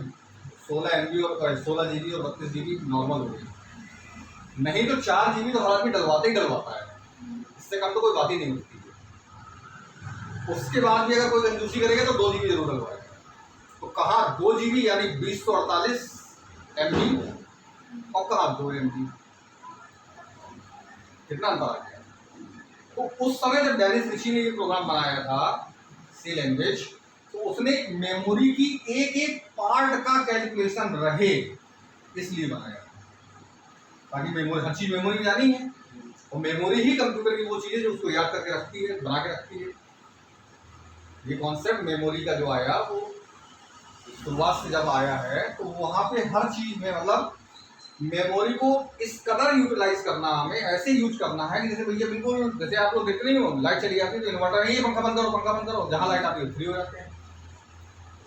16 MB और 16 GB और 32 GB नॉर्मल हो गई, नहीं तो 4 GB तो हर आदमी डलवाते ही डलवाता है, इससे कम तो कोई बात ही नहीं होती है। उसके बाद भी अगर कोई कंजूसी करेगा तो 2 GB जरूर डलवाएगा। तो कहाँ 2 GB यानी 2048 MB और कहाँ 2 MB, कितना अंतर आ गया। तो उस समय जब डेनिस रिची ने ये प्रोग्राम बनाया था सी लैंग्वेज, तो उसने मेमोरी की एक एक पार्ट का कैलकुलेशन रहे इसलिए बनाया, ताकि मेमोरी, हर चीज मेमोरी में जानी है, और मेमोरी ही कंप्यूटर की वो चीज है जो उसको याद करके रखती है, बना के रखती है। ये कॉन्सेप्ट मेमोरी का जो आया वो शुरुआत से जब आया है, तो वहां पे हर चीज में मतलब मेमोरी को इस कदर यूटिलाइज करना, हमें ऐसे यूज करना है कि जैसे भैया बिल्कुल, जैसे आप लोग देखते नहीं हो लाइट चली जाती है तो इन्वर्टर नहीं है, पंखा बंद करो, जहाँ लाइट आती है फ्री हो जाते हैं।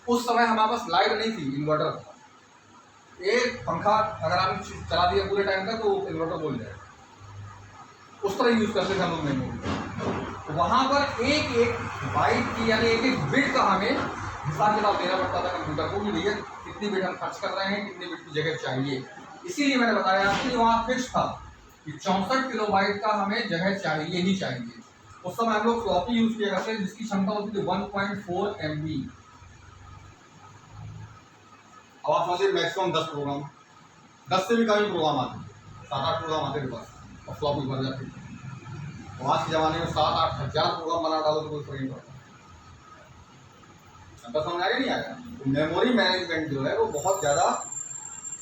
उस समय हमारे पास लाइट नहीं थी, इन्वर्टर था। एक पंखा अगर आपने चला दिया पूरे टाइम तक तो इन्वर्टर बोल जाएगा, उस तरह यूज करते थे हम लोग मेमोरी। वहाँ पर एक एक बाइट की यानी एक एक बिट का हमें हिसाब किताब देना पड़ता था कंप्यूटर को, कि भैया कितनी बिट हम खर्च कर रहे हैं, कितनी बिट की जगह चाहिए। इसीलिए मैंने बताया कि वहाँ फिक्स था कि 64 किलोबाइट का हमें जगह चाहिए ही चाहिए। उस समय हम लोग फ्लॉपी यूज किया करते हैं जिसकी क्षमता होती थी 1.4 MB। अब आप समझिए मैक्सिमम 10 प्रोग्राम, 10 से भी कम प्रोग्राम आते थे, 7-8 प्रोग्राम आते थे बस, और फ्लॉपी भर जाती थी। तो आज के ज़माने में 7-8 हज़ार प्रोग्राम बना डालो तो कोई फर्क नहीं पड़ता। अब समझ आया नहीं आया? तो मेमोरी मैनेजमेंट जो है वो बहुत ज़्यादा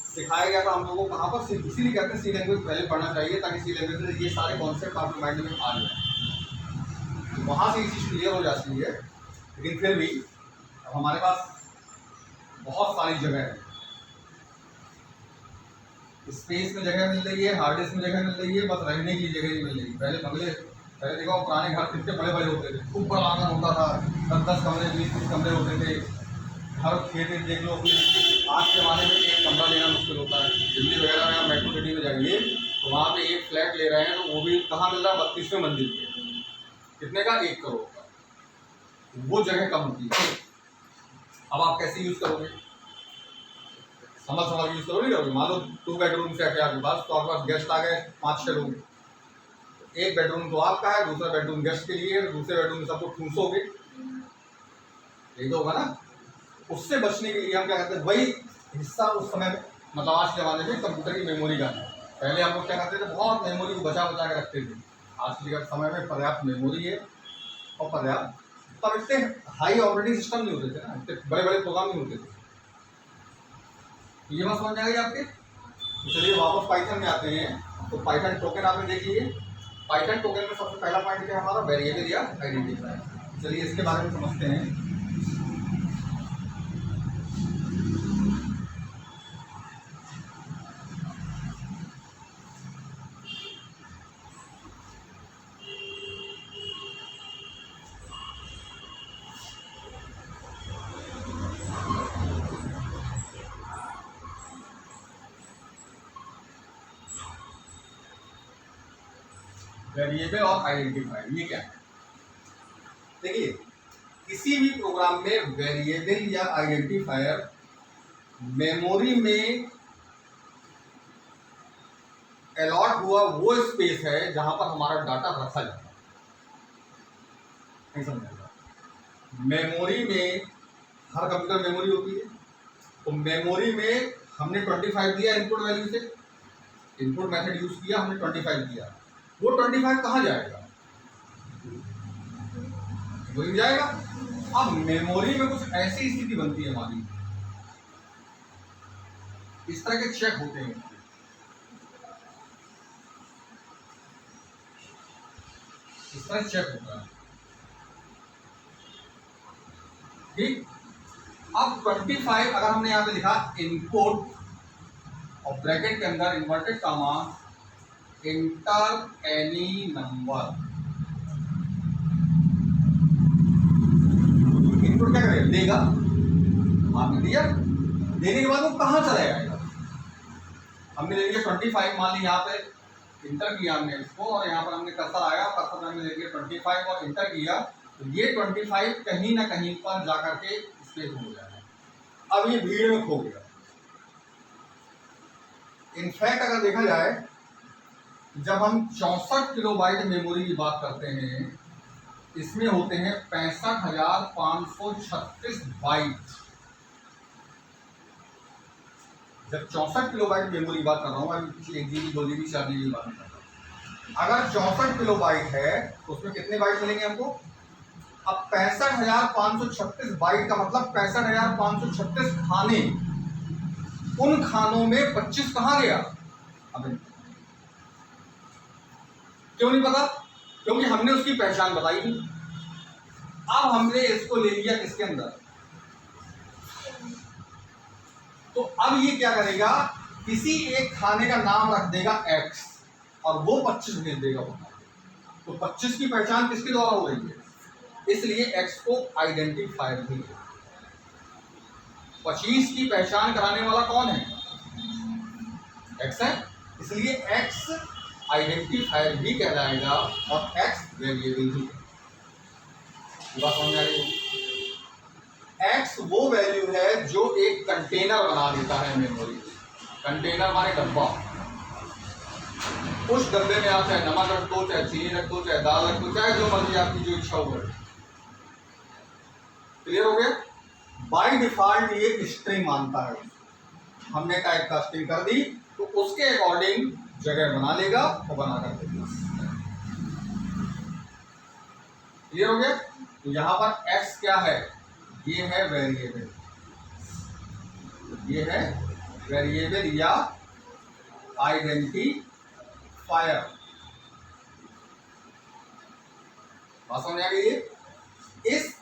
सिखाया गया था हम लोगों को कहाँ पर, इसीलिए कहते हैं सी लैंग्वेज पहले पढ़ना चाहिए, ताकि सी लैंग्वेज में ये सारे कॉन्सेप्ट आपके माइंड में आ जाए। वहाँ से ये चीज़ क्लियर हो जाती है। लेकिन फिर भी अब हमारे पास बहुत सारी जगह है, स्पेस में जगह मिल रही है, हार्ड डिस्क में जगह मिल रही है, बस रहने की जगह नहीं मिल रही। पहले देखो पुराने घर कितने बड़े बड़े होते थे, खूब बड़ा आंगन होता था, 10-10 कमरे, 20-20 कमरे होते थे। हर खेत देख लो, आज के ज़माने में एक कमरा लेना मुश्किल होता है। दिल्ली वगैरह में आप मेट्रो सिटी में जाइए तो वहाँ पे एक फ्लैट ले रहे हैं तो वो भी कहाँ मिल रहा है, 32वें मंजिल पे, कितने का, 1 करोड़ का। वो जगह कम होती है। अब आप कैसे यूज़ करोगे, समझ यूज़ करोगे, करोगे। मान लो 2 बेडरूम से आपके पास, तो आपके पास गेस्ट आ गए 5-6 लोग, एक बेडरूम तो आपका है, दूसरा बेडरूम गेस्ट के लिए, दूसरे बेडरूम में सबको ठूसोगे, यही तो होगा ना। उससे बचने के लिए हम क्या करते हैं, वही हिस्सा उस समय में, मतलब आज के ज़माने में कंप्यूटर की मेमोरी का। पहले हम लोग क्या करते थे, बहुत मेमोरी को बचा के रखते थे। आज के समय में पर्याप्त मेमोरी है और पर्याप्त, तब इतने हाई ऑपरेटिंग सिस्टम नहीं होते थे ना, इतने बड़े बड़े प्रोग्राम नहीं होते थे। ये बात समझ आएगी आपके। तो चलिए वापस पाइथन में आते हैं। तो पाइथन टोकन आपने देख लिए। पाइथन टोकन में सबसे पहला पॉइंट क्या है हमारा, वेरिएबल या आइडेंटिफायर। चलिए इसके बारे में समझते हैं। वेरिएबल और आइडेंटिफायर ये क्या है? देखिए किसी भी प्रोग्राम में वेरिएबल या आइडेंटिफायर मेमोरी में अलॉट हुआ वो स्पेस है जहां पर हमारा डाटा रखा जाता है। नहीं समझेगा? मेमोरी में हर कंप्यूटर मेमोरी होती है, तो मेमोरी में हमने 25 दिया इनपुट वैल्यू से, इनपुट मेथड यूज किया, हमने 25 दिया, वो 25 कहाँ जाएगा? वही जाएगा। अब मेमोरी में कुछ ऐसी स्थिति बनती है हमारी, इस तरह के चेक होते हैं, इस तरह चेक होता है, ठीक। अब 25 अगर हमने यहां पे लिखा इनपुट और ब्रैकेट के अंदर inverted comma enter any number, input क्या करेगा? देगा। आपने दिया, देने के बाद वो कहां चला जाएगा? हमने ले लिया 25, मान ली यहाँ पे इंटर किया हमने इसको, और यहाँ पर हमने कर्सर आया, कर्सर हमने ले लिया 25 और इंटर किया, तो ये 25 कहीं ना कहीं पर जाकर के स्पेस हो जाएगा। अब ये भीड़ में खो गया। इनफैक्ट अगर देखा जाए, जब हम 64 किलोबाइट मेमोरी की बात करते हैं, इसमें होते हैं 65,536 बाइट। जब 64 किलोबाइट मेमोरी की बात कर रहा हूँ, मैं 1 GB 2 GB 4 GB की बात नहीं कर रहा। अगर 64 किलोबाइट है तो उसमें कितने बाइट मिलेंगे हमको? अब 65,536 बाइट का मतलब 65,536 खाने, उन खानों में 25 कहाँ गया? अब क्यों नहीं पता? क्योंकि हमने उसकी पहचान बताई नहीं। अब हमने इसको ले लिया किसके अंदर? तो अब ये क्या करेगा? किसी एक खाने का नाम रख देगा X और वो 25 भेज देगा। तो 25 की पहचान किसके द्वारा हो रही है? इसलिए X को आइडेंटिफायर भी है। 25 की पहचान कराने वाला कौन है? X है, इसलिए X आइडेंटिफायर भी कहलाएगा और X वेरिएबल भी। बात समझ आ रही है? X वो वैल्यू है जो एक कंटेनर बना देता है मेमोरी। कंटेनर माने डब्बा। उस डब्बे में आप चाहे नमक रख दो, चाहे चीनी रख दो, चाहे दाल रख दो, चाहे जो मर्जी आपकी जो इच्छा हो। क्लियर हो गया? बाय डिफॉल्ट ये स्ट्रिंग मानता है। हमने टाइप कास्टिंग कर दी तो उसके अकॉर्डिंग जगह बना लेगा और बना कर देगा। क्लियर हो गया? तो यहां पर X क्या है? ये है वेरिएबल, ये है वेरिएबल या आइडेंटिफायर। बात समझ आ गई? इस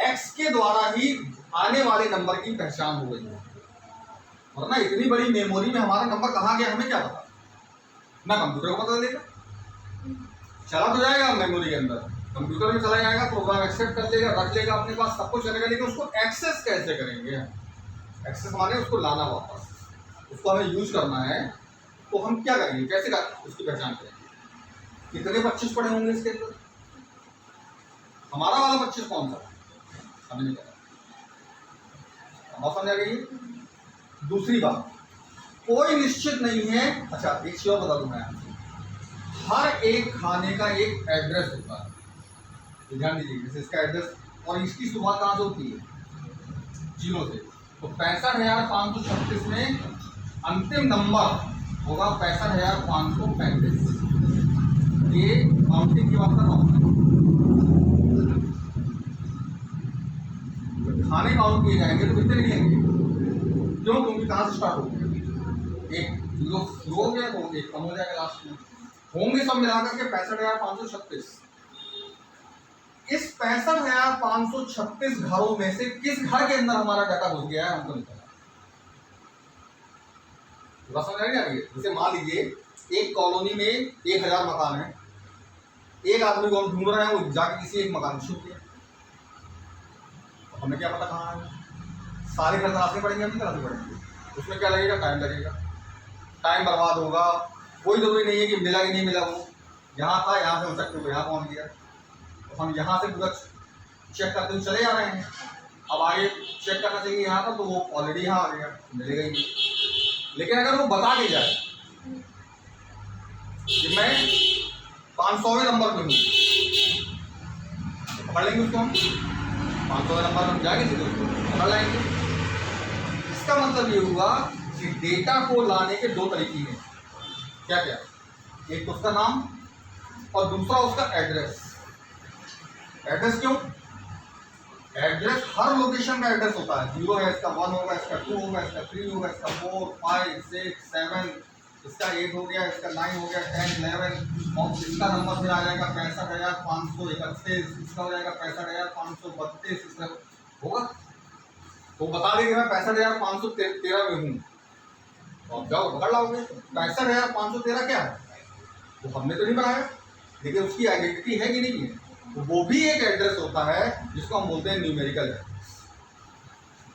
X के द्वारा ही आने वाले नंबर की पहचान हो गई है। वरना इतनी बड़ी मेमोरी में हमारा नंबर कहाँ गया हमें क्या पता? ना कंप्यूटर को पता चलेगा। चला तो जाएगा मेमोरी के अंदर, कंप्यूटर में चला जाएगा, प्रोग्राम एक्सेप्ट कर लेगा, रख लेगा अपने पास, सब कुछ चलेगा, लेकिन उसको एक्सेस कैसे करेंगे? एक्सेस माने उसको लाना वापस, उसको हमें यूज करना है। तो हम क्या करेंगे? कैसे उसकी पहचान करेंगे? कितने 25 पड़े होंगे इसके अंदर? हमारा वाला 25 कौन सा? हमें नहीं पता। बात समझ आ गई? दूसरी बात, कोई निश्चित नहीं है। अच्छा एक चीज और बता दूं मैं, हर एक खाने का एक एड्रेस होता है। ध्यान दीजिए, जैसे इसका एड्रेस, और इसकी शुरुआत कहाँ से होती है? 0 से। तो 65,536 में अंतिम नंबर होगा 65,535। ये काउंटिंग की बात कर रहा हूँ। खाने काउंट किए जाएंगे तो कितने निकलेंगे? क्यों? क्योंकि कहाँ से स्टार्ट हो गया, एक जीरो शुरू हो गया तो एक कम हो जाएगा लास्ट में। होंगे सब मिलाकर के 65,536। इस 65,536 घरों में से किस घर के अंदर हमारा डाटा घुस गया है हमको नहीं पता। समझ आ रही है? जैसे मान लीजिए एक कॉलोनी में 1,000 मकान है, एक आदमी को हम ढूंढ रहे हैं, वो जाके किसी एक मकान में छुप गया, तो हमें क्या पता कहाँ है? सारे घर तलाशने पड़ेंगे, हम नहीं तलाशने पड़ेंगे। उसमें क्या लगेगा? टाइम लगेगा, टाइम बर्बाद होगा। कोई जरूरी नहीं है कि मिला कि नहीं मिला, वो यहाँ था, यहाँ से हो सकते हो यहाँ पहुँच गया, तो हम यहाँ से पूरा चेक करते हुए चले जा रहे हैं। अब आगे चेक करना चाहिए यहाँ पर, तो वो ऑलरेडी यहाँ आ गया, मिलेगा ही नहीं। लेकिन अगर वो बता के जाए कि मैं 500वें नंबर पे हूँ, तो पकड़ लेंगे उसको हम। 500वें नंबर पर हम जाएंगे सीधे उसको पकड़ लाएंगे। इसका मतलब ये हुआ कि डेटा को लाने के दो तरीके हैं। क्या क्या? एक तो उसका नाम और दूसरा उसका एड्रेस। एड्रेस क्यों? एड्रेस हर लोकेशन का एड्रेस होता है। 0 है, इसका 1 होगा, इसका 2 होगा, इसका 3 होगा, इसका 4, 5, 6, 7, इसका 8 हो गया, इसका 9 हो गया, 10, 11, और इसका नंबर फिर आ जाएगा 65,531, इसका हो जाएगा 65,532, इसका होगा। तो बता देंगे मैं 65,513 में हूँ, तो आप जाओ पकड़ लाओगे। 65,513 क्या है? तो हमने तो नहीं बनाया, लेकिन उसकी आइडेंटिटी है कि नहीं है? तो वो भी एक एड्रेस होता है जिसको हम बोलते हैं न्यूमेरिकल एड्रेस।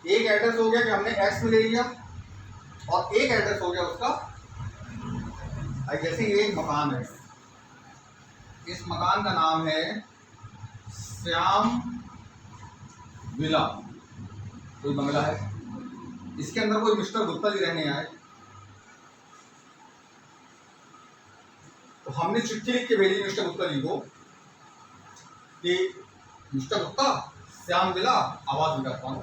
एक एड्रेस हो गया कि हमने एक्स में ले लिया, और एक एड्रेस हो गया उसका, जैसे ये एक मकान है, इस मकान का नाम है श्याम विला, कोई बंगला है, इसके अंदर कोई मिस्टर गुप्ता जी रहने आए, तो हमने चिट्ठी लिख के भेजी मिस्टर गुप्ता जी को कि मिस्टर गुप्ता, श्याम विला, आवाज विकास पाऊँ।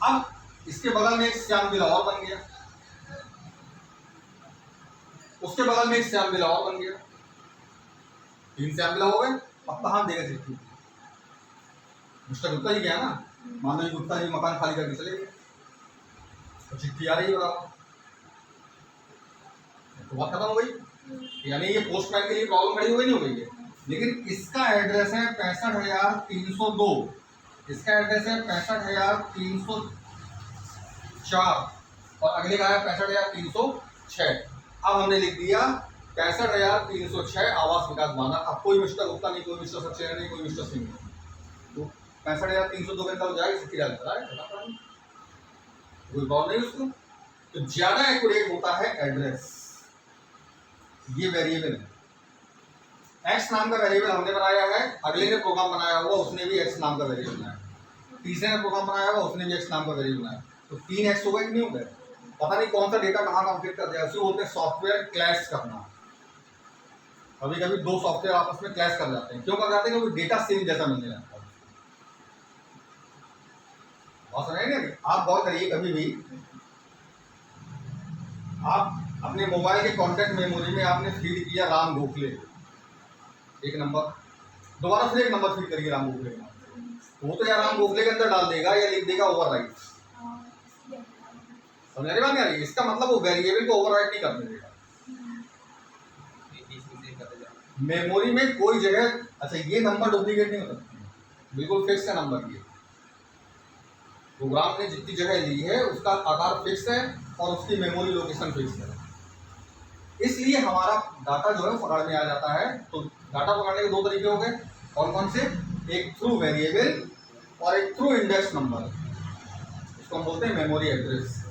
अब इसके बगल में एक श्याम विला और बन गया, उसके बगल में एक श्याम विला और बन गया, 3 श्याम विला हो गए। अब कहाँ देगा चिट्ठी? मिस्टर गुप्ता जी गया ना, मान लो गुप्ता जी मकान खाली करके चले गए, तो चिट्ठी आ रही है, बताओ, तो बात खत्म हो गई। यानी ये पोस्टमैन के लिए प्रॉब्लम खड़ी हो गई, नहीं हो गई है। लेकिन इसका एड्रेस है 65,302, इसका एड्रेस है 65,304, और अगले का है 65,306। अब हमने लिख दिया 65,306 आवास विकास माना। अब कोई मिस्टर गुप्ता नहीं, कोई मिस्टर सक्सेना नहीं, कोई मिस्टर सिंह नहीं, तो 65,302 के अंदर जाएगी, सिक्की डाल कोई प्रॉब्लम नहीं उसको। तो ज्यादा एक्यूरेट होता है एड्रेस। ये वेरिएबल है, एक्स नाम का वेरिएबल हमने बनाया है, अगले ने प्रोग्राम बनाया होगा उसने भी एक्स नाम का वेरिएबल बनाया, तीसरे ने प्रोग्राम बनाया होगा उसने भी एक्स नाम का वेरिएबल बनाया, तो 3 एक्स हो गए कि नहीं हो गए? पता नहीं कौन सा डेटा कहाँ कंप्लीट कर दिया, उसे बोलते हैं सॉफ्टवेयर क्लैश करना। कभी कभी 2 सॉफ्टवेयर आपस में क्लैश कर जाते हैं। क्यों कर जाते हैं? क्योंकि डेटा सेम जैसा मिलने लगता है। और सुनिए, आप गौर करिए, कभी भी आप अपने मोबाइल के कॉन्टैक्ट मेमोरी में आपने फीड किया राम गोखले एक नंबर, दोबारा फिर एक नंबर फीड करिए राम गोखले का, वो तो या राम गोखले के अंदर डाल देगा या लिख देगा ओवरराइट। समझ रही बात नहीं आ रही? इसका मतलब वो वेरिएबल को ओवरराइट नहीं करने देगा मेमोरी में कोई जगह। अच्छा, ये नंबर डुप्लीकेट नहीं हो सकती, बिल्कुल फिक्स है नंबर। ये प्रोग्राम ने जितनी जगह ली है उसका आकार फिक्स है और उसकी मेमोरी लोकेशन फिक्स है, इसलिए हमारा डाटा जो है पकड़ में आ जाता है। तो डाटा पकड़ने के 2 तरीके हो गए, कौन कौन से? एक थ्रू वेरिएबल और एक थ्रू इंडेक्स नंबर, इसको हम बोलते हैं मेमोरी एड्रेस।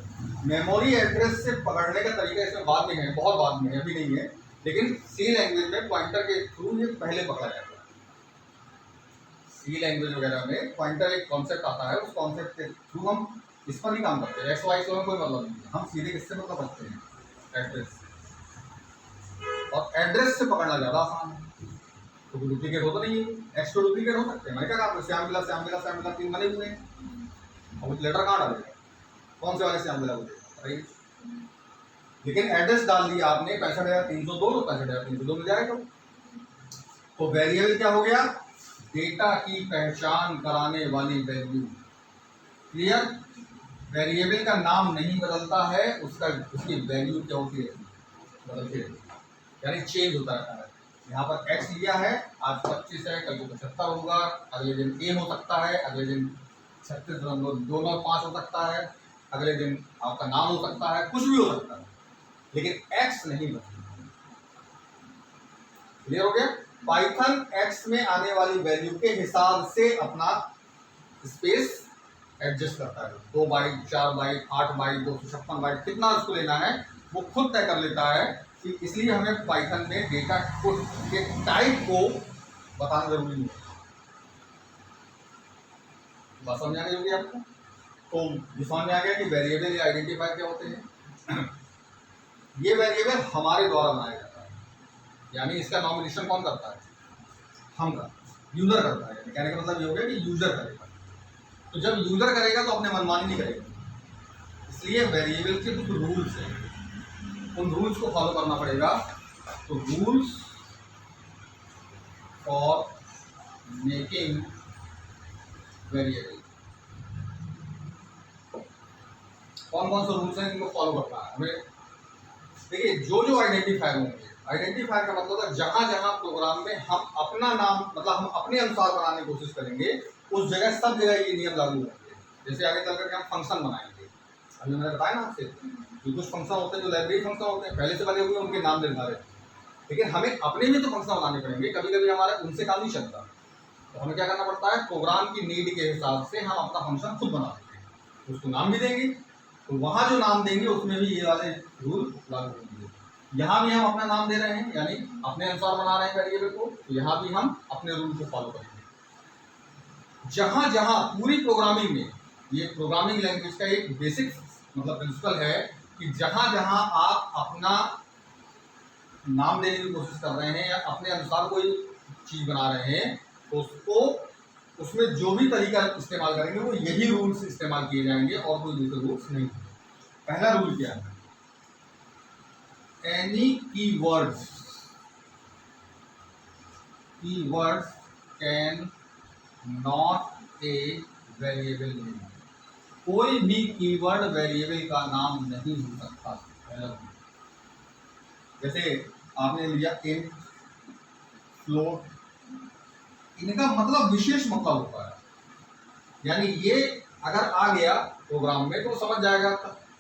मेमोरी एड्रेस से पकड़ने का तरीका इसमें बाद में है, बहुत बाद में है, अभी नहीं है, लेकिन सी लैंग्वेज में पॉइंटर के थ्रू ये पहले पकड़ा जाता है। सी लैंग्वेज वगैरह में पॉइंटर एक कॉन्सेप्ट आता है, उस कॉन्सेप्ट के थ्रू हम इस पर नहीं काम करते। एक्स वाई में कोई मतलब नहीं है, हम सीधे किससे मतलब रखते हैं? एड्रेस। और एड्रेस से पकड़ना ज़्यादा आसान है, तो कोई डुप्लीकेट होता नहीं है। एक्स तो डुप्लीकेट हो सकते हैं, मैंने क्या कहा? श्याम विला 3 बने हुए हैं, और लेटर कहाँ डालेगा? कौन से वाले श्याम विला बोलेगा? लेकिन एड्रेस डाल दिया आपने 65,302 तो 65,302 मिल जाएगा। तो वेरिएबल क्या हो गया, डेटा की पहचान कराने वाली वैल्यू। क्लियर? वेरिएबल का नाम नहीं बदलता है, उसकी वैल्यू क्या होती है, बदलती रहती है, यानी चेंज होता रहता है। यहाँ पर x लिया है, आज 25 है, कल को 75 होगा, अगले दिन a हो सकता है, अगले दिन 36.25 हो सकता है, अगले दिन आपका नाम हो सकता है, कुछ भी हो सकता है, लेकिन x नहीं बदलता। क्लियर हो गया? पाइथन x में आने वाली वैल्यू के हिसाब से अपना स्पेस एडजस्ट करता है। 2 बाइट, 4 बाइट, 8 बाइट, 256 बाइट, कितना उसको लेना है वो खुद तय कर लेता है। कि इसलिए हमें पाइथन में डेटा के टाइप को बताना जरूरी नहीं है। बात समझ आ गई होगी आपको? तो ये समझ में आ गया कि वेरिएबल या आइडेंटिफायर क्या होते हैं। ये वेरिएबल हमारे द्वारा बनाया जाता है, यानी इसका नॉमिनेशन कौन करता है, हम का यूजर करता है। कहने का मतलब ये हो गया कि यूजर करेगा। तो जब यूजर करेगा तो अपने मनमानी नहीं करेगा, इसलिए वेरिएबल के कुछ रूल्स हैं, उन रूल्स को फॉलो करना पड़ेगा। तो रूल्स फॉर मेकिंग वेरिएबल, कौन कौन से रूल्स हैं इनको फॉलो करना है हमें। देखिए, जो आइडेंटिफायर होंगे, आइडेंटिफायर का मतलब है जहां जहां प्रोग्राम में हम अपना नाम मतलब हम अपने अनुसार बनाने की कोशिश करेंगे, उस जगह सब जगह ये नियम लागू होंगे। जैसे आगे चल करके हम फंक्शन बनाएंगे, अभी मैंने बताया ना आपसे कि कुछ फंक्शन होते हैं जो लाइब्रेरी फंक्शन होते हैं, पहले से बने हुए उनके नाम निर्धारित, लेकिन हमें अपने भी तो फंक्शन बनाने पड़ेंगे। कभी कभी हमारा उनसे काम नहीं चलता, तो हमें क्या करना पड़ता है, प्रोग्राम की नीड के हिसाब से हम अपना फंक्शन खुद बना देंगे, उसको नाम भी देंगे। तो वहाँ जो नाम देंगे उसमें भी ये वाले रूल लागू होंगे। यहाँ भी हम अपना नाम दे रहे हैं, यानी अपने अनुसार बना रहे हैं वेरिएबल को, तो यहाँ भी हम अपने रूल को फॉलो करेंगे। जहाँ जहाँ पूरी प्रोग्रामिंग में, ये प्रोग्रामिंग लैंग्वेज का एक बेसिक मतलब प्रिंसिपल है कि जहाँ जहाँ आप अपना नाम देने की कोशिश कर रहे हैं या अपने अनुसार कोई चीज़ बना रहे हैं, तो उसको उसमें जो भी तरीका इस्तेमाल करेंगे वो यही रूल्स इस्तेमाल किए जाएंगे और कोई दूसरे रूल्स नहीं। पहला रूल क्या है, any keywords can not a variable name, कोई भी कीवर्ड वेरिएबल का नाम नहीं हो सकता। पहला रूल। जैसे आपने लिया इंट, फ्लोट, इनका मतलब विशेष मतलब होता है, यानी ये अगर आ गया प्रोग्राम में तो समझ जाएगा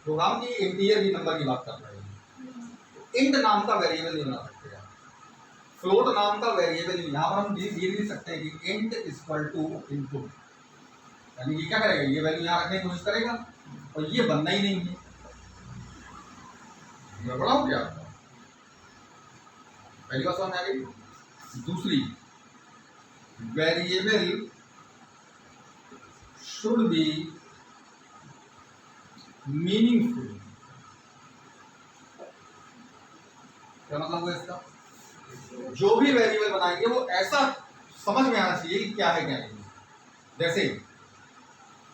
प्रोग्राम की इंटीजर भी नंबर की बात कर रहे हैं। तो इंट नाम का वेरिएबल नहीं बना सकते, फ्लोट नाम का वेरिएबल नहीं। यहाँ पर हम ये लिख सकते हैं कि इंट इक्वल टू इनपुट, यानी ये क्या करेगा, ये वैल्यू यहाँ रखने की कोशिश करेगा और ये बनना ही नहीं है। गड़बड़ा हो गया आपका, पहली बात समझ आ गई। दूसरी, वेरिएबल शुड बी मीनिंगफुल। क्या मतलब हुआ इसका, जो भी वेरिएबल बनाएंगे वो ऐसा समझ में आना चाहिए कि क्या है क्या नहीं। जैसे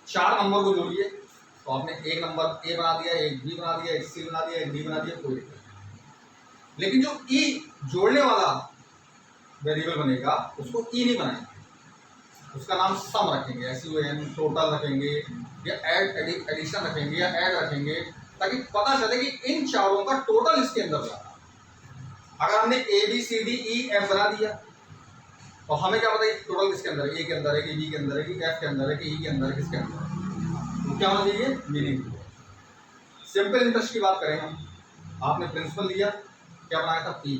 4 नंबर को जोड़िए, तो आपने एक नंबर ए बना दिया, एक बी बना दिया, एक सी बना दिया, एक डी बना दिया, कोई दिक्कत नहीं। लेकिन जो ई जोड़ने वाला वेरिएबल बनेगा उसको ई नहीं बनाएंगे, उसका नाम सम रखेंगे, SUM, टोटल रखेंगे या एडिशन रखेंगे या ऐड रखेंगे, ताकि पता चले कि इन चारों का टोटल इसके अंदर जाना। अगर हमने ABCDEF बना दिया तो हमें क्या पता है टोटल किसके अंदर है, ए के अंदर है कि बी के अंदर है कि एफ के अंदर है कि ई के अंदर है, किसके अंदर है। तो क्या होना चाहिए, मीनिंगफुल। सिंपल इंटरेस्ट की बात करें हम, आपने प्रिंसिपल लिया, क्या बनाया था P,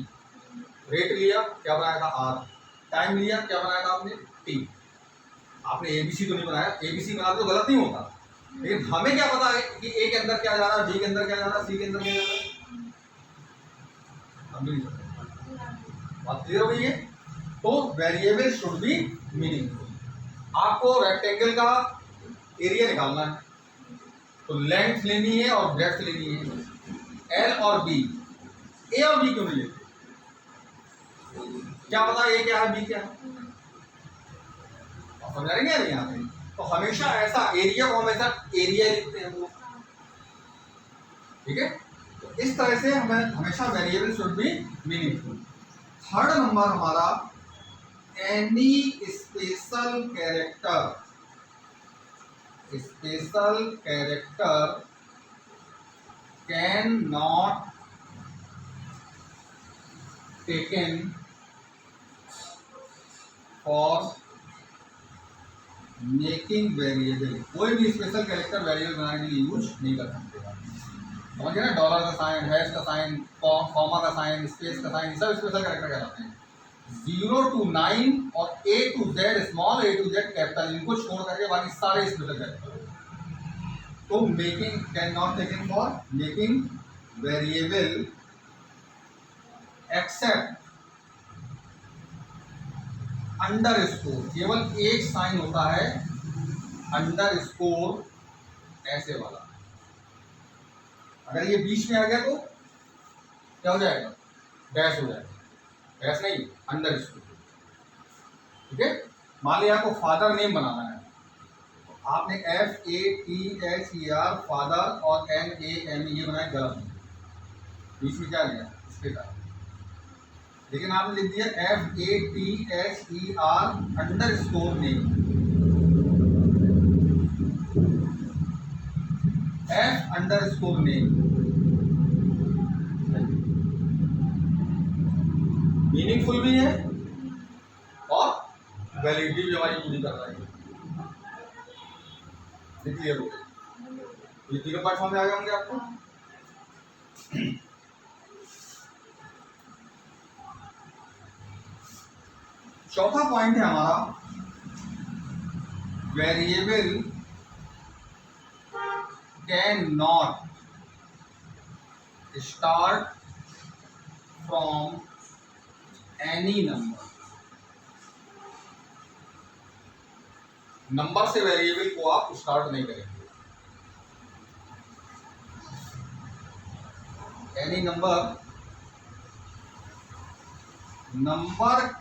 रेट लिया, क्या बनाया था R, टाइम लिया, क्या बनाया था आपने T। आपने ABC तो नहीं बनाया, ABC बना तो गलत नहीं होता, लेकिन हमें क्या पता है कि A के अंदर क्या जा रहा है, B के अंदर क्या जा रहा है, C के अंदर क्या जा रहा है, हम भी नहीं सकते। बात क्लियर हो गई है। तो वेरिएबल शुड बी मीनिंगफुल। आपको रेक्टेंगल का एरिया निकालना है, तो लेंथ लेनी है और ब्रेड्थ लेनी है। L और B, A और B क्यों नहीं लेते, क्या पता A क्या है B क्या है, समझ रहे हैं यहाँ पे। तो हमेशा ऐसा एरिया को हमेशा एरिया लिखते हैं वो, ठीक है। तो इस तरह से हमें हमेशा variable should be meaningful. Third number हमारा any special character can not taken for making variable. कोई भी स्पेशल कैरेक्टर वेरिएबल बनाने के लिए यूज नहीं कर सकते। समझिए ना, डॉलर का साइन, हैश का साइन, कॉमा का साइन, स्पेस का साइन, सब स्पेशल कैरेक्टर कहलाते हैं। 0 to 9 और A to Z, small A to Z capital, इनको छोड़ करके बाकी सारे स्पेशल कैरेक्टर। तो making can not taken for making variable accept under score. केवल एक साइन होता है अंडर स्कोर, ऐसे वाला। अगर ये बीच में आ गया तो क्या हो जाएगा? डैश हो जाएगा। डैश नहीं, अंडर स्कोर। ठीक है। मान लिया आपको फादर नेम बनाना है, तो आपने FATHER फादर और NAME ये बनाया गलत, बीच में क्या लिया? स्पेशल। लेकिन आपने लिख दिया FATHER under score name, F under score name. Meaningful भी है और वैलिडिटी भी हमारी पूरी कर रहा है। क्लियर हो गया? ये तीनों पार्ट समझ आ गए होंगे आपको। चौथा पॉइंट है हमारा variable can not start from any number. Number से वेरिएबल को आप स्टार्ट नहीं करेंगे। Any number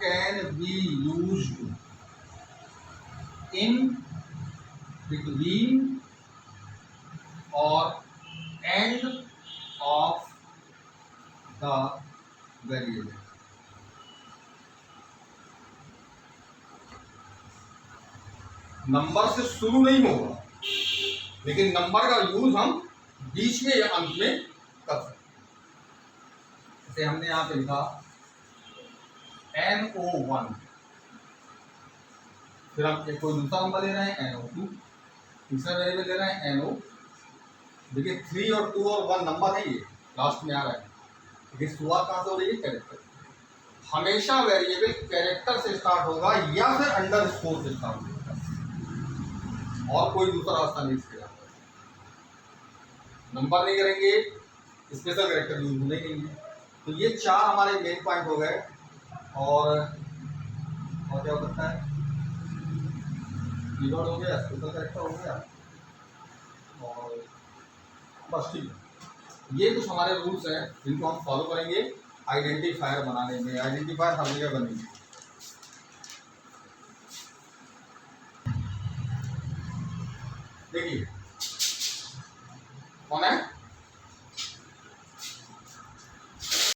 can be used in between और end of the variable. Number से शुरू नहीं होगा, लेकिन नंबर का यूज हम बीच में या अंत में कर सकते हैं। जैसे हमने यहां पे लिखा NO1, फिर हम कोई दूसरा नंबर ले रहे हैं NO2, तीसरा वेरिएबल ले रहे हैं NO। देखिए 3 और 2 और 1 नंबर है, ये लास्ट में आ रहा है, लेकिन शुरुआत कहां से हो रही है? कैरेक्टर। हमेशा वेरिएबल कैरेक्टर से स्टार्ट होगा या फिर अंडर स्कोर से स्टार्ट होगा, और कोई दूसरा रास्ता नहीं इसके। नंबर नहीं करेंगे, स्पेशल कैरेक्टर यूज नहीं करेंगे। तो ये 4 हमारे मेन पॉइंट हो गए। और क्या हो सकता है? कीवर्ड हो गया, स्पेशल कैरेक्टर हो गया, और बस ठीक है। ये कुछ हमारे रूल्स हैं जिनको हम फॉलो करेंगे आइडेंटिफायर बनाने में। आइडेंटिफायर हर जगह बनेंगे। देखिए